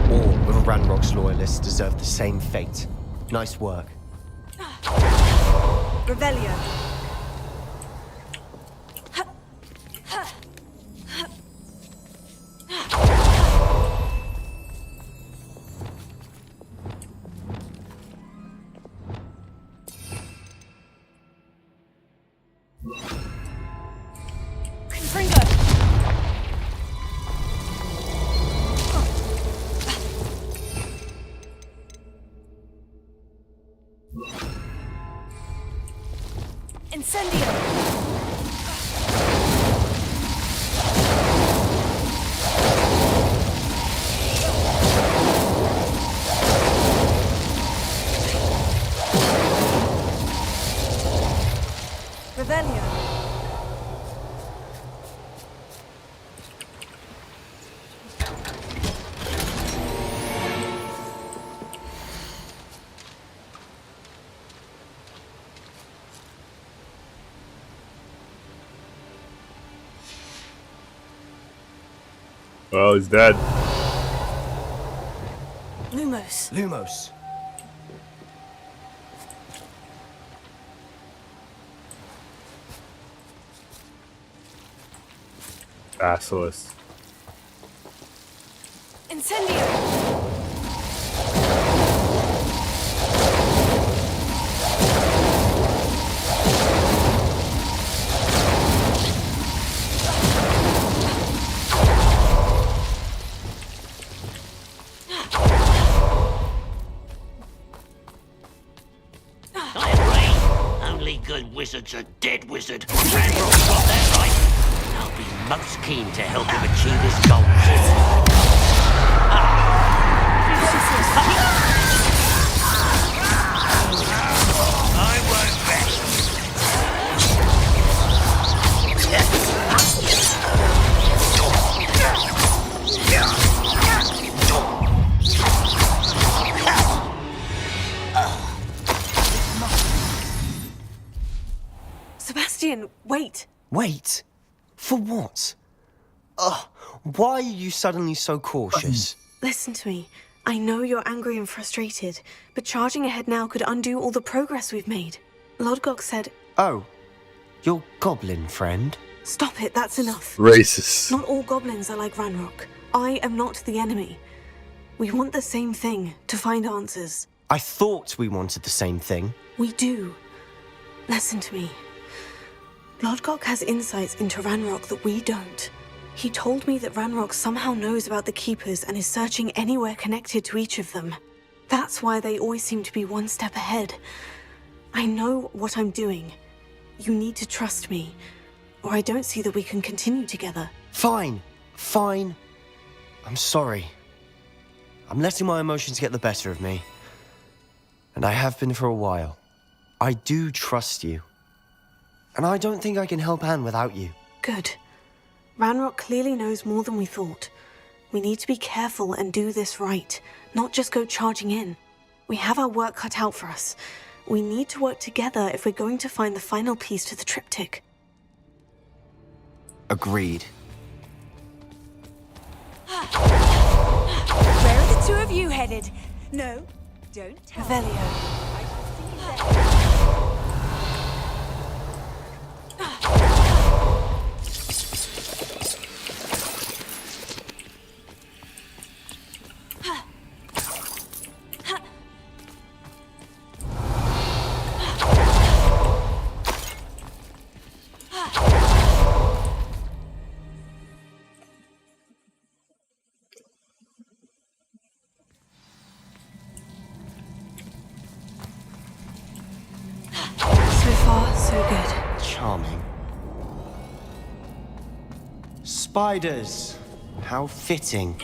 All of Ranrock's loyalists deserve the same fate. Nice work. Revelio. Confringo. Incendio. Revelio. Well, he's dead. Lumos. Lumos. Basilisk. Incendio. good wizard's a dead wizard. Ranrock's got that right. And I'll be most keen to help him achieve his goals. I won't rest. Sebastian, wait. Wait? For what? Ugh, why are you suddenly so cautious? Listen to me. I know you're angry and frustrated, but charging ahead now could undo all the progress we've made. Lodgok said... Oh, your goblin friend? Stop it, that's enough. Racist. Not all goblins are like Ranrock. I am not the enemy. We want the same thing, to find answers. I thought we wanted the same thing. We do. Listen to me. Lodgok has insights into Ranrock that we don't. He told me that Ranrock somehow knows about the Keepers and is searching anywhere connected to each of them. That's why they always seem to be one step ahead. I know what I'm doing. You need to trust me, or I don't see that we can continue together. Fine. Fine. I'm sorry. I'm letting my emotions get the better of me. And I have been for a while. I do trust you. And I don't think I can help Anne without you. Good. Ranrock clearly knows more than we thought. We need to be careful and do this right, not just go charging in. We have our work cut out for us. We need to work together if we're going to find the final piece to the triptych. Agreed. Where are the two of you headed? No, don't tell me. Revelio. So far, so good. Charming. Spiders. How fitting.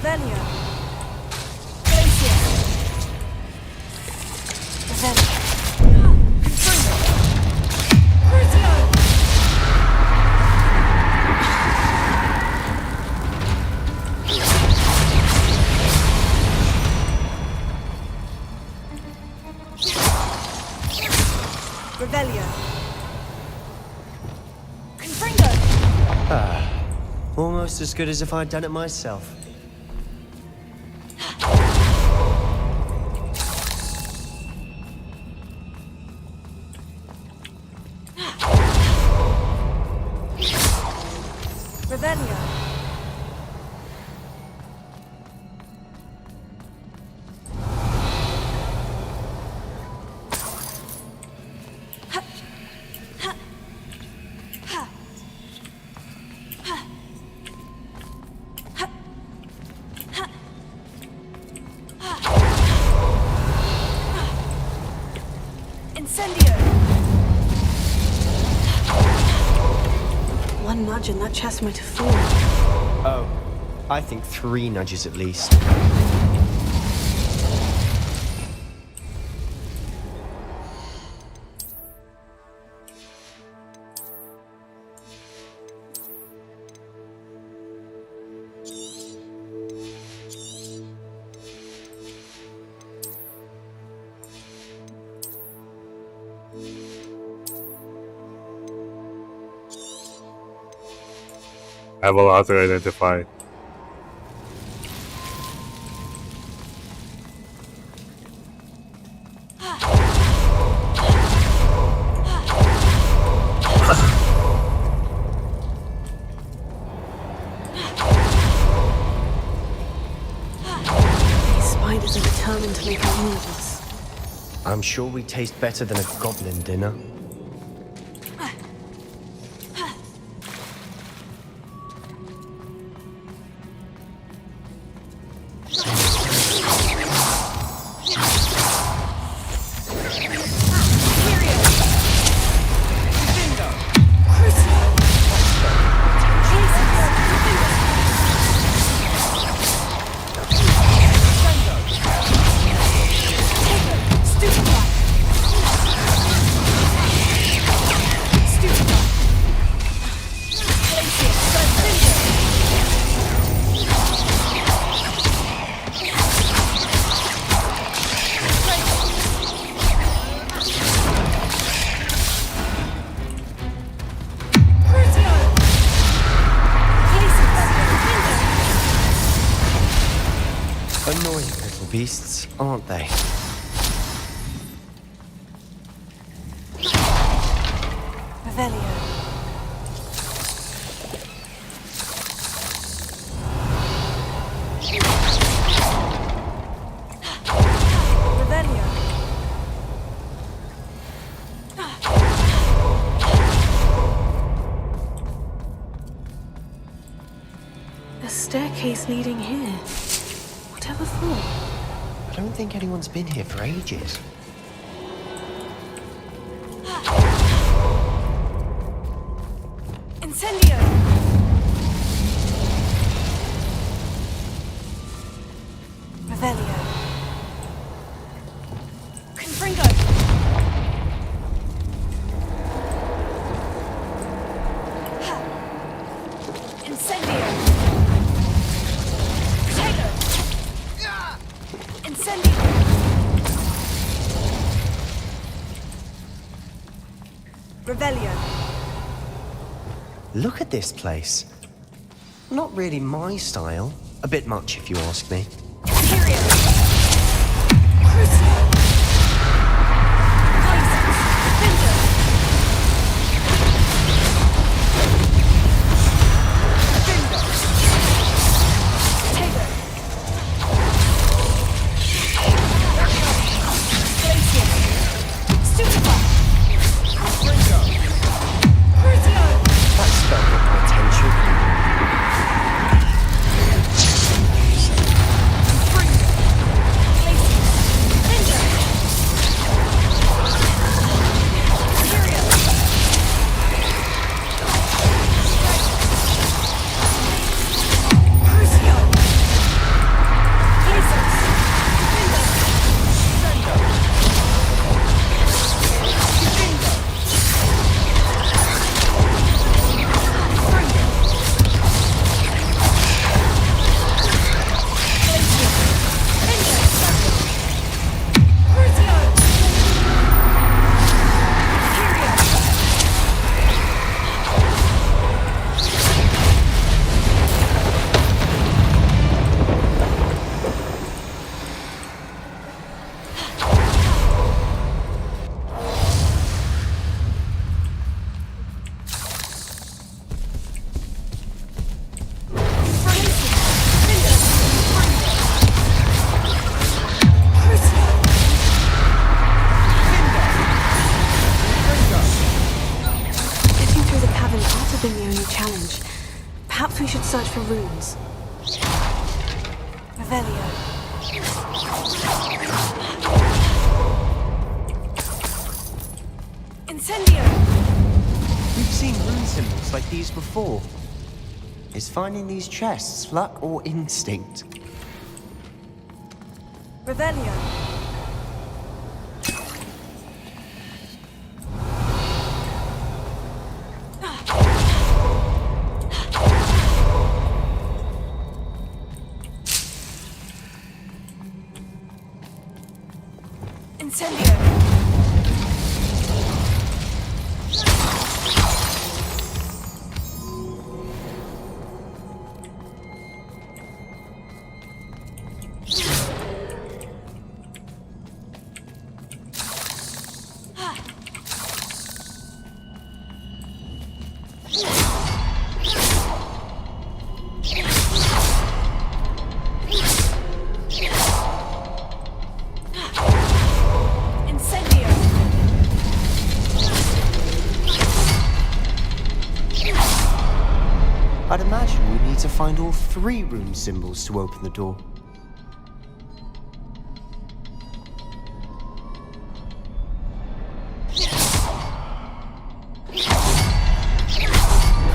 Revelio. Glacier. Revelio. Crucio. Revelio. Confringo. Almost as good as if I'd done it myself. Revelio. Incendio. One nudge and that chest might have fallen. Oh, I think 3 nudges at least. I have a lot to identify. These spiders are determined to make a meal of us. I'm sure we taste better than a goblin dinner. Annoying little beasts, aren't they? Revelio. Revelio. A staircase leading here. Whatever for? I don't think anyone's been here for ages. Incendio. Revelio. Confringo. Incendio. Potato. Incendio. Revelio. Look at this place. Not really my style. A bit much, if you ask me. Period. Crucio. Isaac. Defender. Defender. Potato. Glacier. Stupefy. Crucio. That spell got my attention. have been the only challenge. Perhaps we should search for runes. Revelio. Incendio! We've seen rune symbols like these before. Is finding these chests luck or instinct? Revelio. Incendio. I'd imagine we need to find all 3 rune symbols to open the door.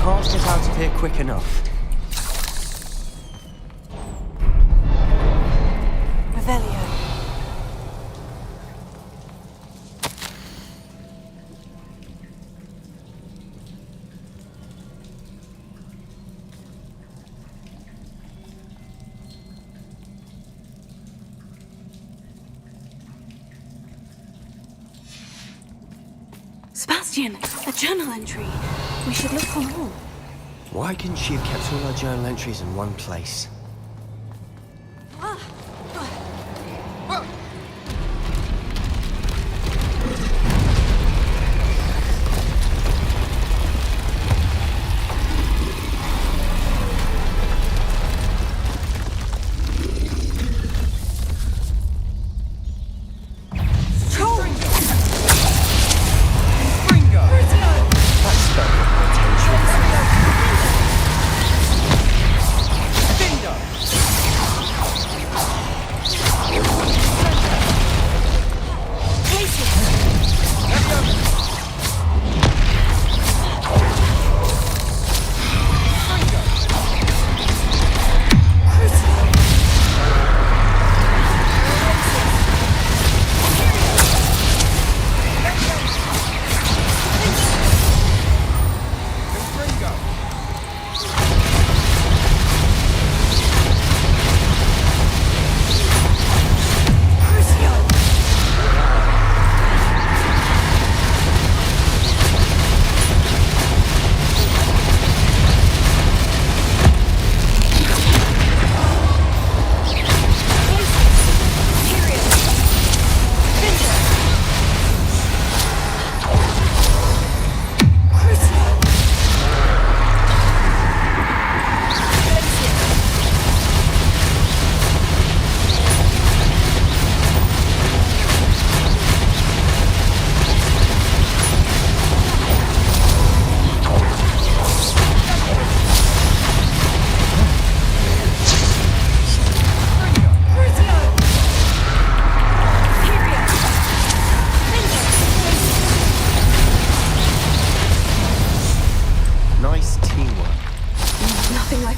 Can't get out of here quick enough. Revelio. Sebastian, a journal entry. We should look for more. Why couldn't she have kept all her journal entries in one place?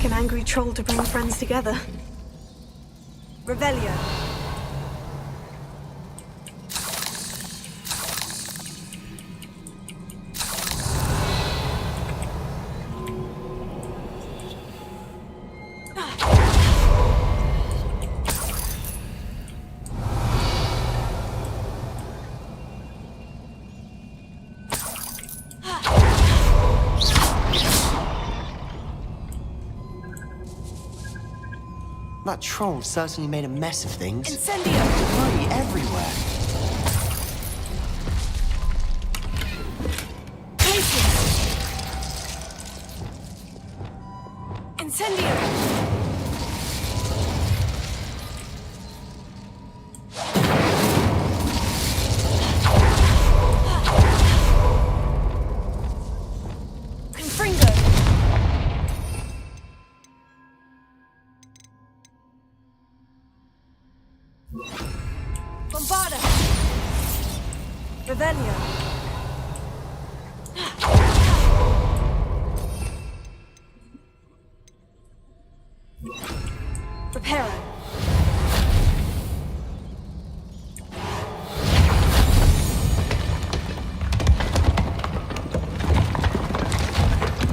An angry troll to bring friends together. Revelio. That troll certainly made a mess of things. Incendio! Debris everywhere. Incendio! Confringo! Revelio. Reparo.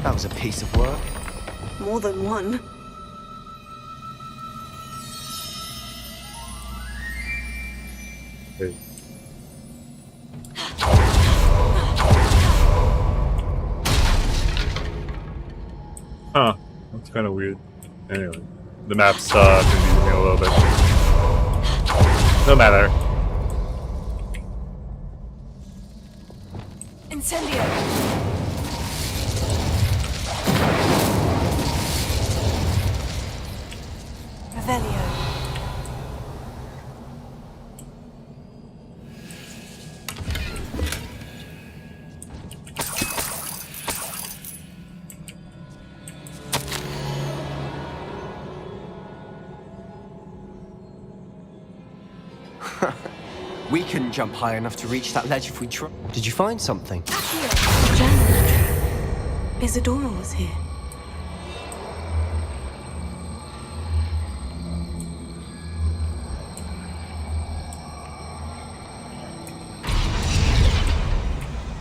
That was a piece of work. More than one. Hey. Huh. That's kind of weird. Anyway, the map's confusing me a little bit. No matter. Incendio. Revelio. We couldn't jump high enough to reach that ledge if we tried. Did you find something? Journal entry. Isadora was here.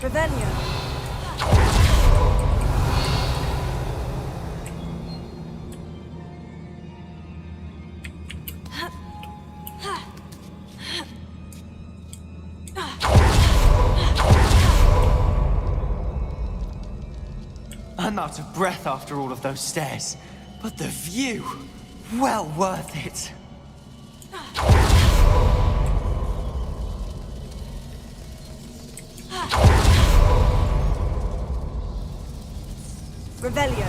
Revelio. I'm out of breath after all of those stairs. But the view, well worth it. Revelio.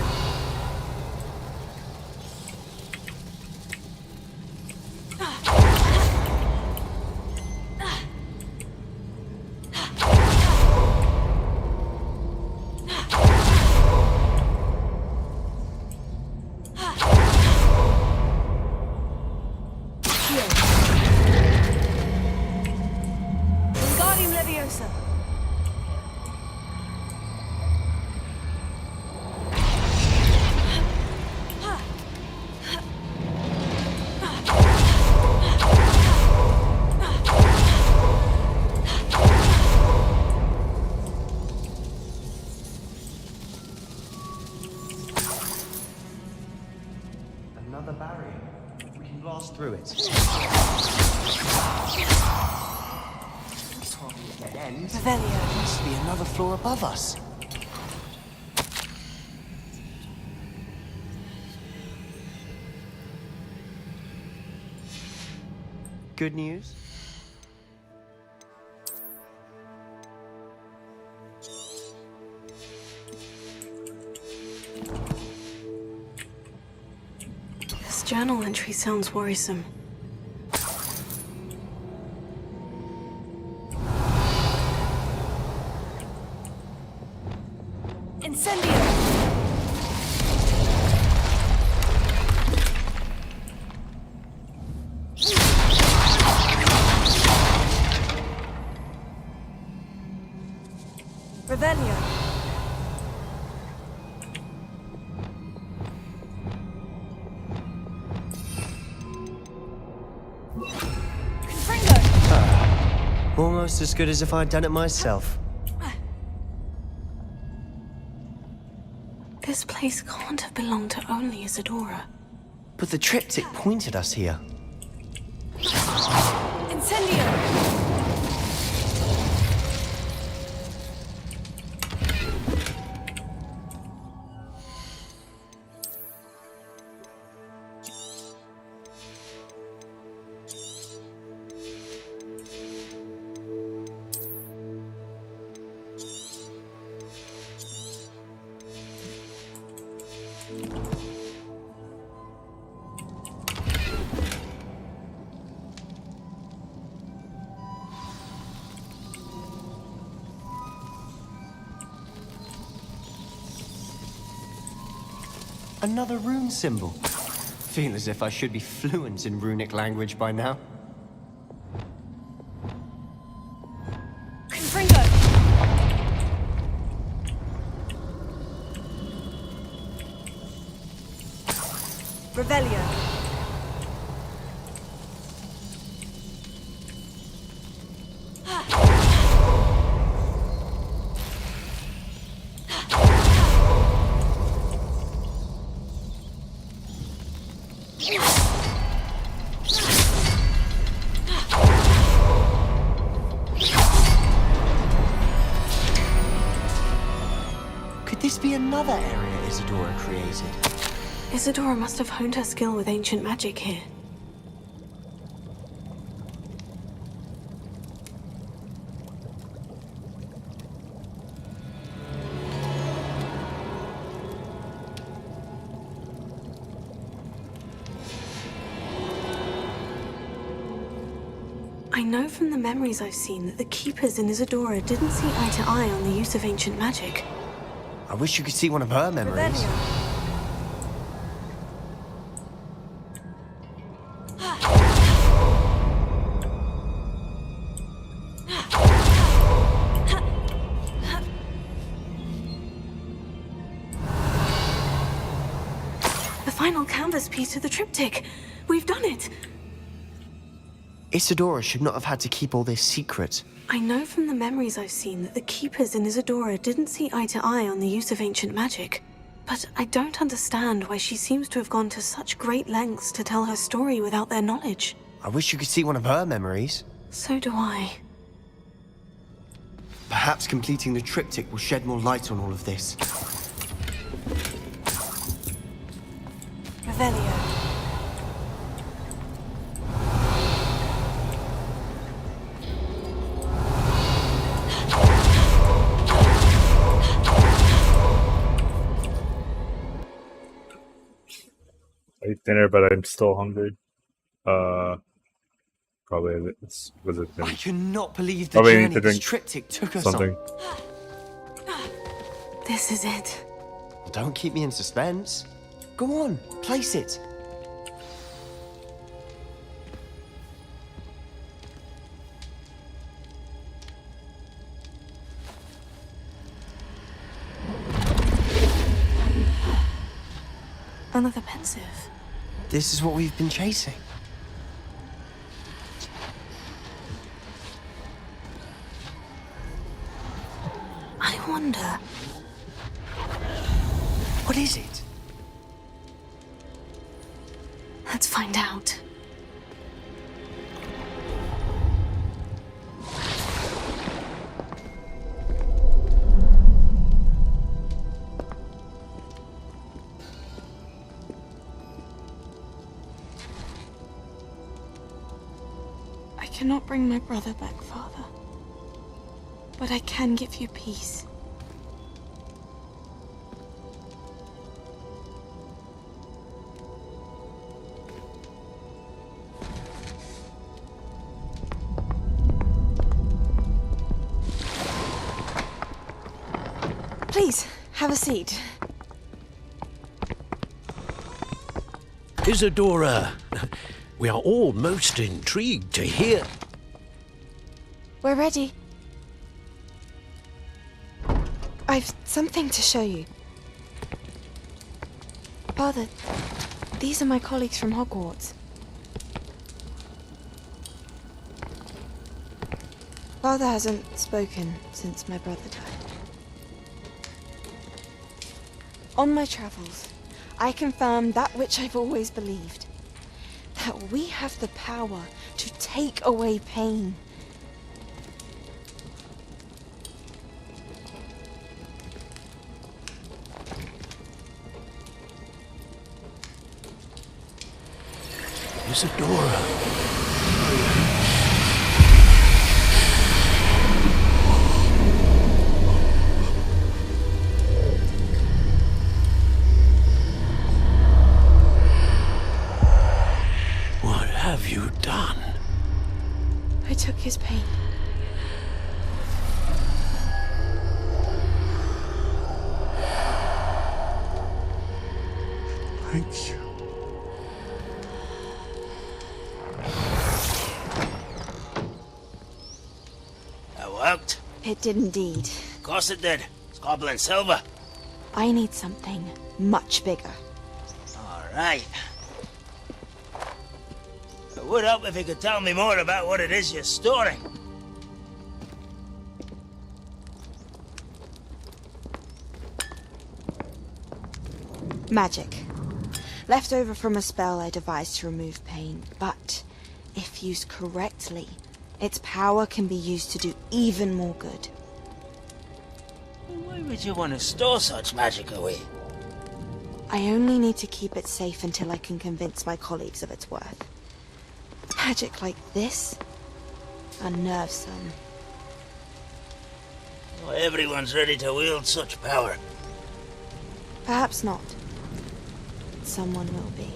Wingardium Leviosa. Another barrier. We can blast through it. Dead end. Revelio. Must be another floor above us. Good news? This journal entry sounds worrisome. Incendio. Revelio. Almost as good as if I'd done it myself. This place can't have belonged to only Isadora. But the triptych pointed us here. Incendio. Another rune symbol. Feel as if I should be fluent in runic language by now. Confringo. Revelio. Could this be another area Isadora created? Isadora must have honed her skill with ancient magic here. I know from the memories I've seen that the Keepers in Isadora didn't see eye to eye on the use of ancient magic. I wish you could see one of her memories. The final canvas piece of the triptych. We've done it. Isadora should not have had to keep all this secret. I know from the memories I've seen that the Keepers in Isadora didn't see eye to eye on the use of ancient magic. But I don't understand why she seems to have gone to such great lengths to tell her story without their knowledge. I wish you could see one of her memories. So do I. Perhaps completing the triptych will shed more light on all of this. Revelio. I ate dinner, but I'm still hungry. Probably was it? I cannot believe the Probably journey need to this drink triptych took us something. on. This is it. Don't keep me in suspense. Go on, place it. Another pensive. This is what we've been chasing. I wonder. What is it? Let's find out. I cannot bring my brother back, Father. But I can give you peace. Please, have a seat. Isadora, we are all most intrigued to hear. We're ready. I've something to show you. Father, these are my colleagues from Hogwarts. Father hasn't spoken since my brother died. On my travels, I confirmed that which I've always believed. That we have the power to take away pain. Isadora. What have you done? I took his pain. Thank you. That worked? It did indeed. Of course it did. It's goblin silver. I need something much bigger. All right. It would help if you could tell me more about what it is you're storing. Magic. Left over from a spell I devised to remove pain, but if used correctly, its power can be used to do even more good. Why would you want to store such magic away? I only need to keep it safe until I can convince my colleagues of its worth. Magic like this unnerves some. Not everyone's ready to wield such power. Perhaps not. Someone will be.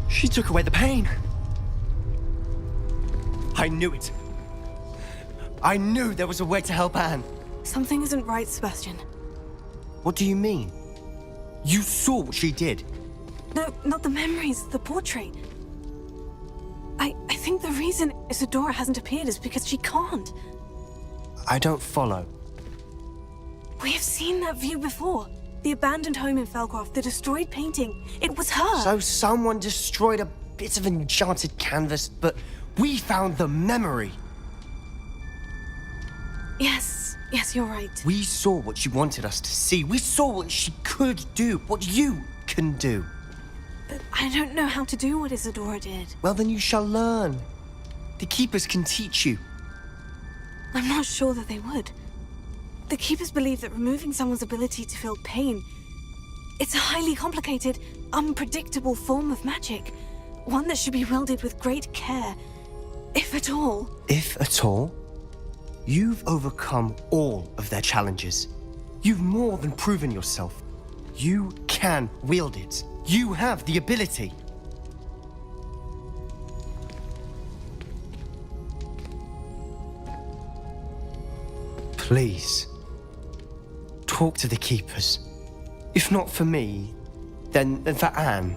She took away the pain. I knew it. I knew there was a way to help Anne. Something isn't right, Sebastian. What do you mean? You saw what she did. No, not the memories, the portrait. I think the reason Isadora hasn't appeared is because she can't. I don't follow. We have seen that view before. The abandoned home in Felcroft, the destroyed painting. It was her. So someone destroyed a bit of enchanted canvas, but we found the memory. Yes, you're right. We saw what she wanted us to see. We saw what she could do, what you can do. I don't know how to do what Isadora did. Well, then you shall learn. The Keepers can teach you. I'm not sure that they would. The Keepers believe that removing someone's ability to feel pain, it's a highly complicated, unpredictable form of magic. One that should be wielded with great care, if at all. If at all? You've overcome all of their challenges. You've more than proven yourself. You can wield it. You have the ability. Please, talk to the Keepers. If not for me, then for Anne.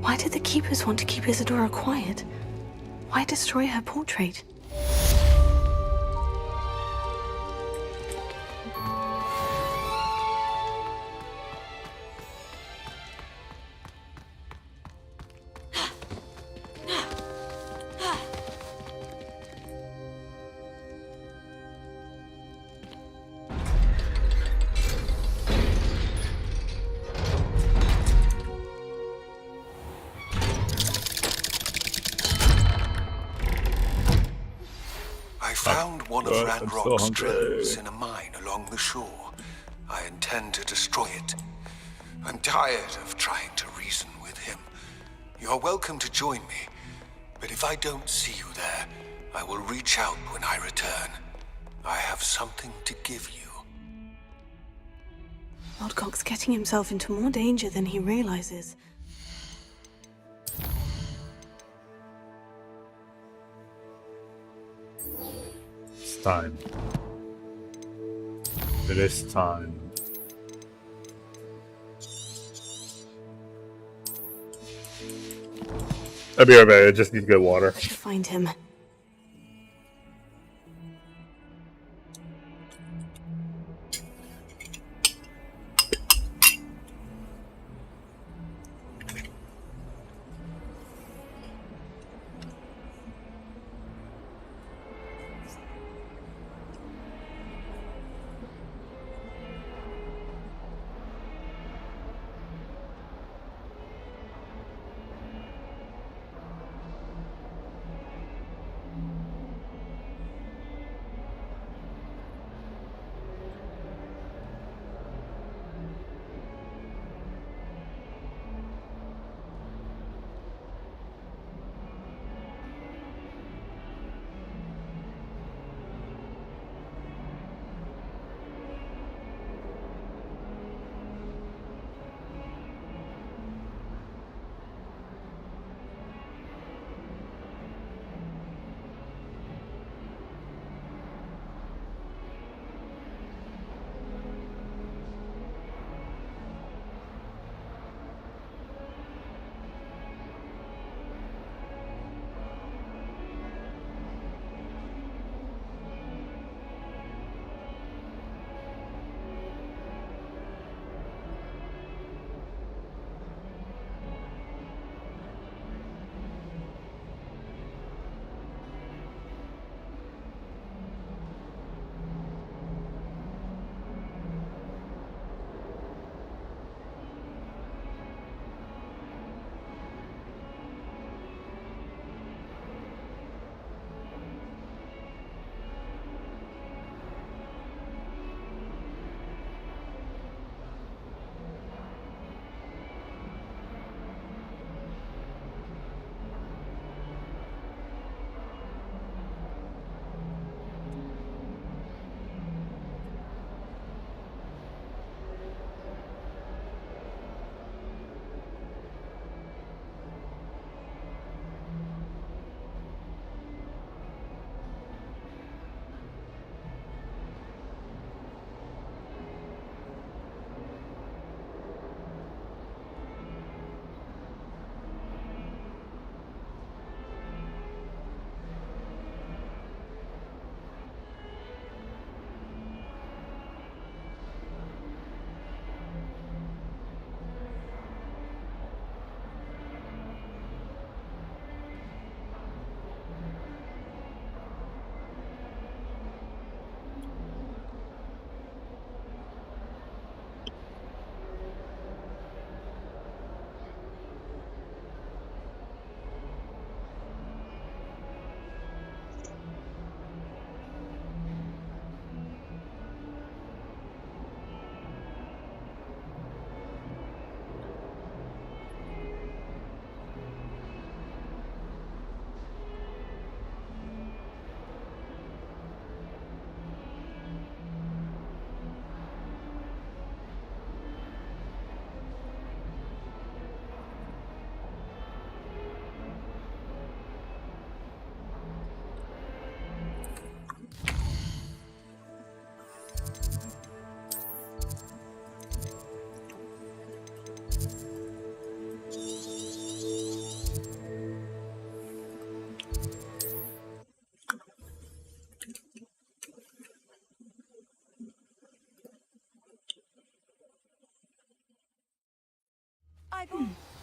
Why did the Keepers want to keep Isadora quiet? Why destroy her portrait? I found one of Ranrock's drills in a mine along the shore. I intend to destroy it. I'm tired of trying to reason with him. You're welcome to join me, but if I don't see you there, I will reach out when I return. I have something to give you. Lodcock's getting himself into more danger than he realizes. It's time. It is time. I'll be right back. I just need to get water. I should find him.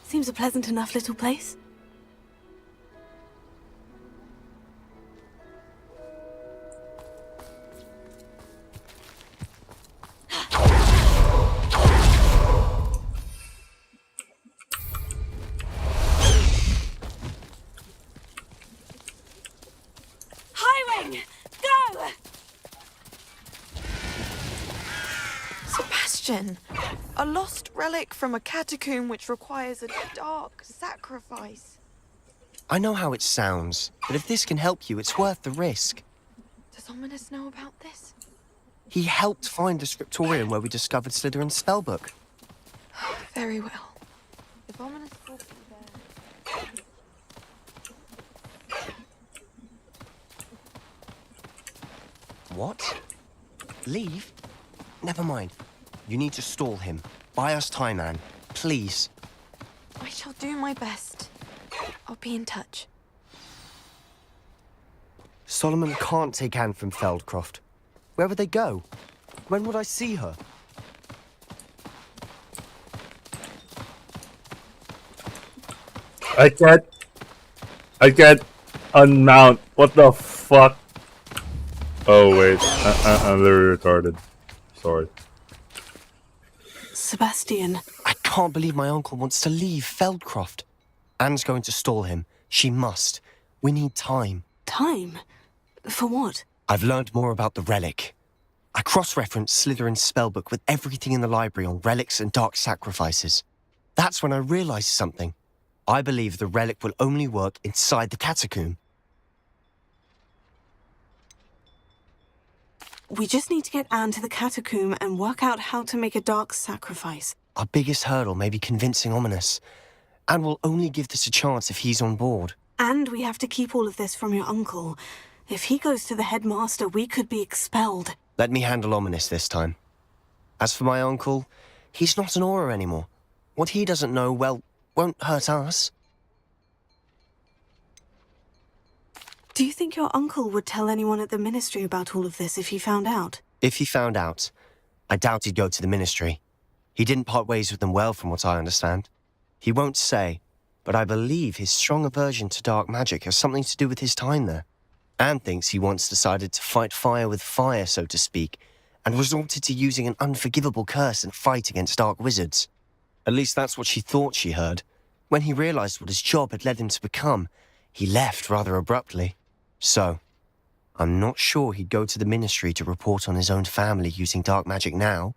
Seems a pleasant enough little place. Highwing! Go! Sebastian! A lost relic from a catacomb which requires a dark sacrifice. I know how it sounds, but if this can help you, it's worth the risk. Does Ominous know about this? He helped find the scriptorium where we discovered Slytherin's spellbook. Very well. If Ominous will be there... What? Leave? Never mind. You need to stall him. Buy us time, Anne. Please. I shall do my best. I'll be in touch. Solomon can't take Anne from Feldcroft. Where would they go? When would I see her? I can't unmount. What the fuck? Oh wait, I'm literally retarded. Sorry. Sebastian. I can't believe my uncle wants to leave Feldcroft. Anne's going to stall him. She must. We need time. Time? For what? I've learned more about the relic. I cross-referenced Slytherin's spellbook with everything in the library on relics and dark sacrifices. That's when I realized something. I believe the relic will only work inside the catacomb. We just need to get Anne to the catacomb and work out how to make a dark sacrifice. Our biggest hurdle may be convincing Ominous. And we'll only give this a chance if he's on board. And we have to keep all of this from your uncle. If he goes to the headmaster, we could be expelled. Let me handle Ominous this time. As for my uncle, he's not an Auror anymore. What he doesn't know, well, won't hurt us. Do you think your uncle would tell anyone at the ministry about all of this if he found out? If he found out, I doubt he'd go to the ministry. He didn't part ways with them well, from what I understand. He won't say, but I believe his strong aversion to dark magic has something to do with his time there. Anne thinks he once decided to fight fire with fire, so to speak, and resorted to using an unforgivable curse in a fight against dark wizards. At least that's what she thought she heard. When he realized what his job had led him to become, he left rather abruptly. So, I'm not sure he'd go to the ministry to report on his own family using dark magic now.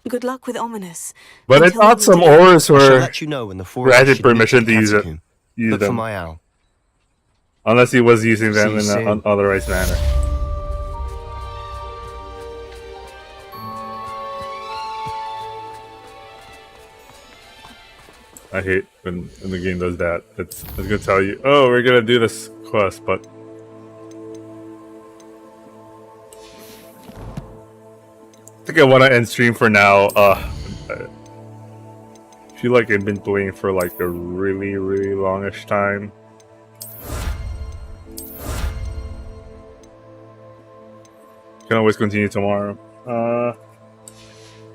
Good luck with Ominous. But I thought some Aurors were granted permission to use them. Look for my owl. Unless he was using them in an unauthorized manner. I hate when the game does that. It's gonna tell you, oh, we're gonna do this quest, but I think I want to end stream for now. I feel like I've been playing for like a really longish time. Can always continue tomorrow.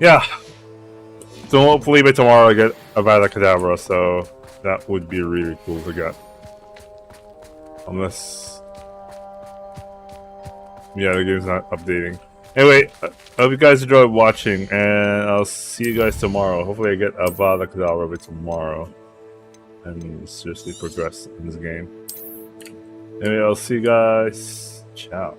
Yeah. So hopefully by tomorrow I get Avada Kedavra, so that would be really cool to get. Unless... yeah, the game's not updating. Anyway, I hope you guys enjoyed watching, and I'll see you guys tomorrow. Hopefully I get Avada Kedavra by tomorrow. And seriously progress in this game. Anyway, I'll see you guys. Ciao.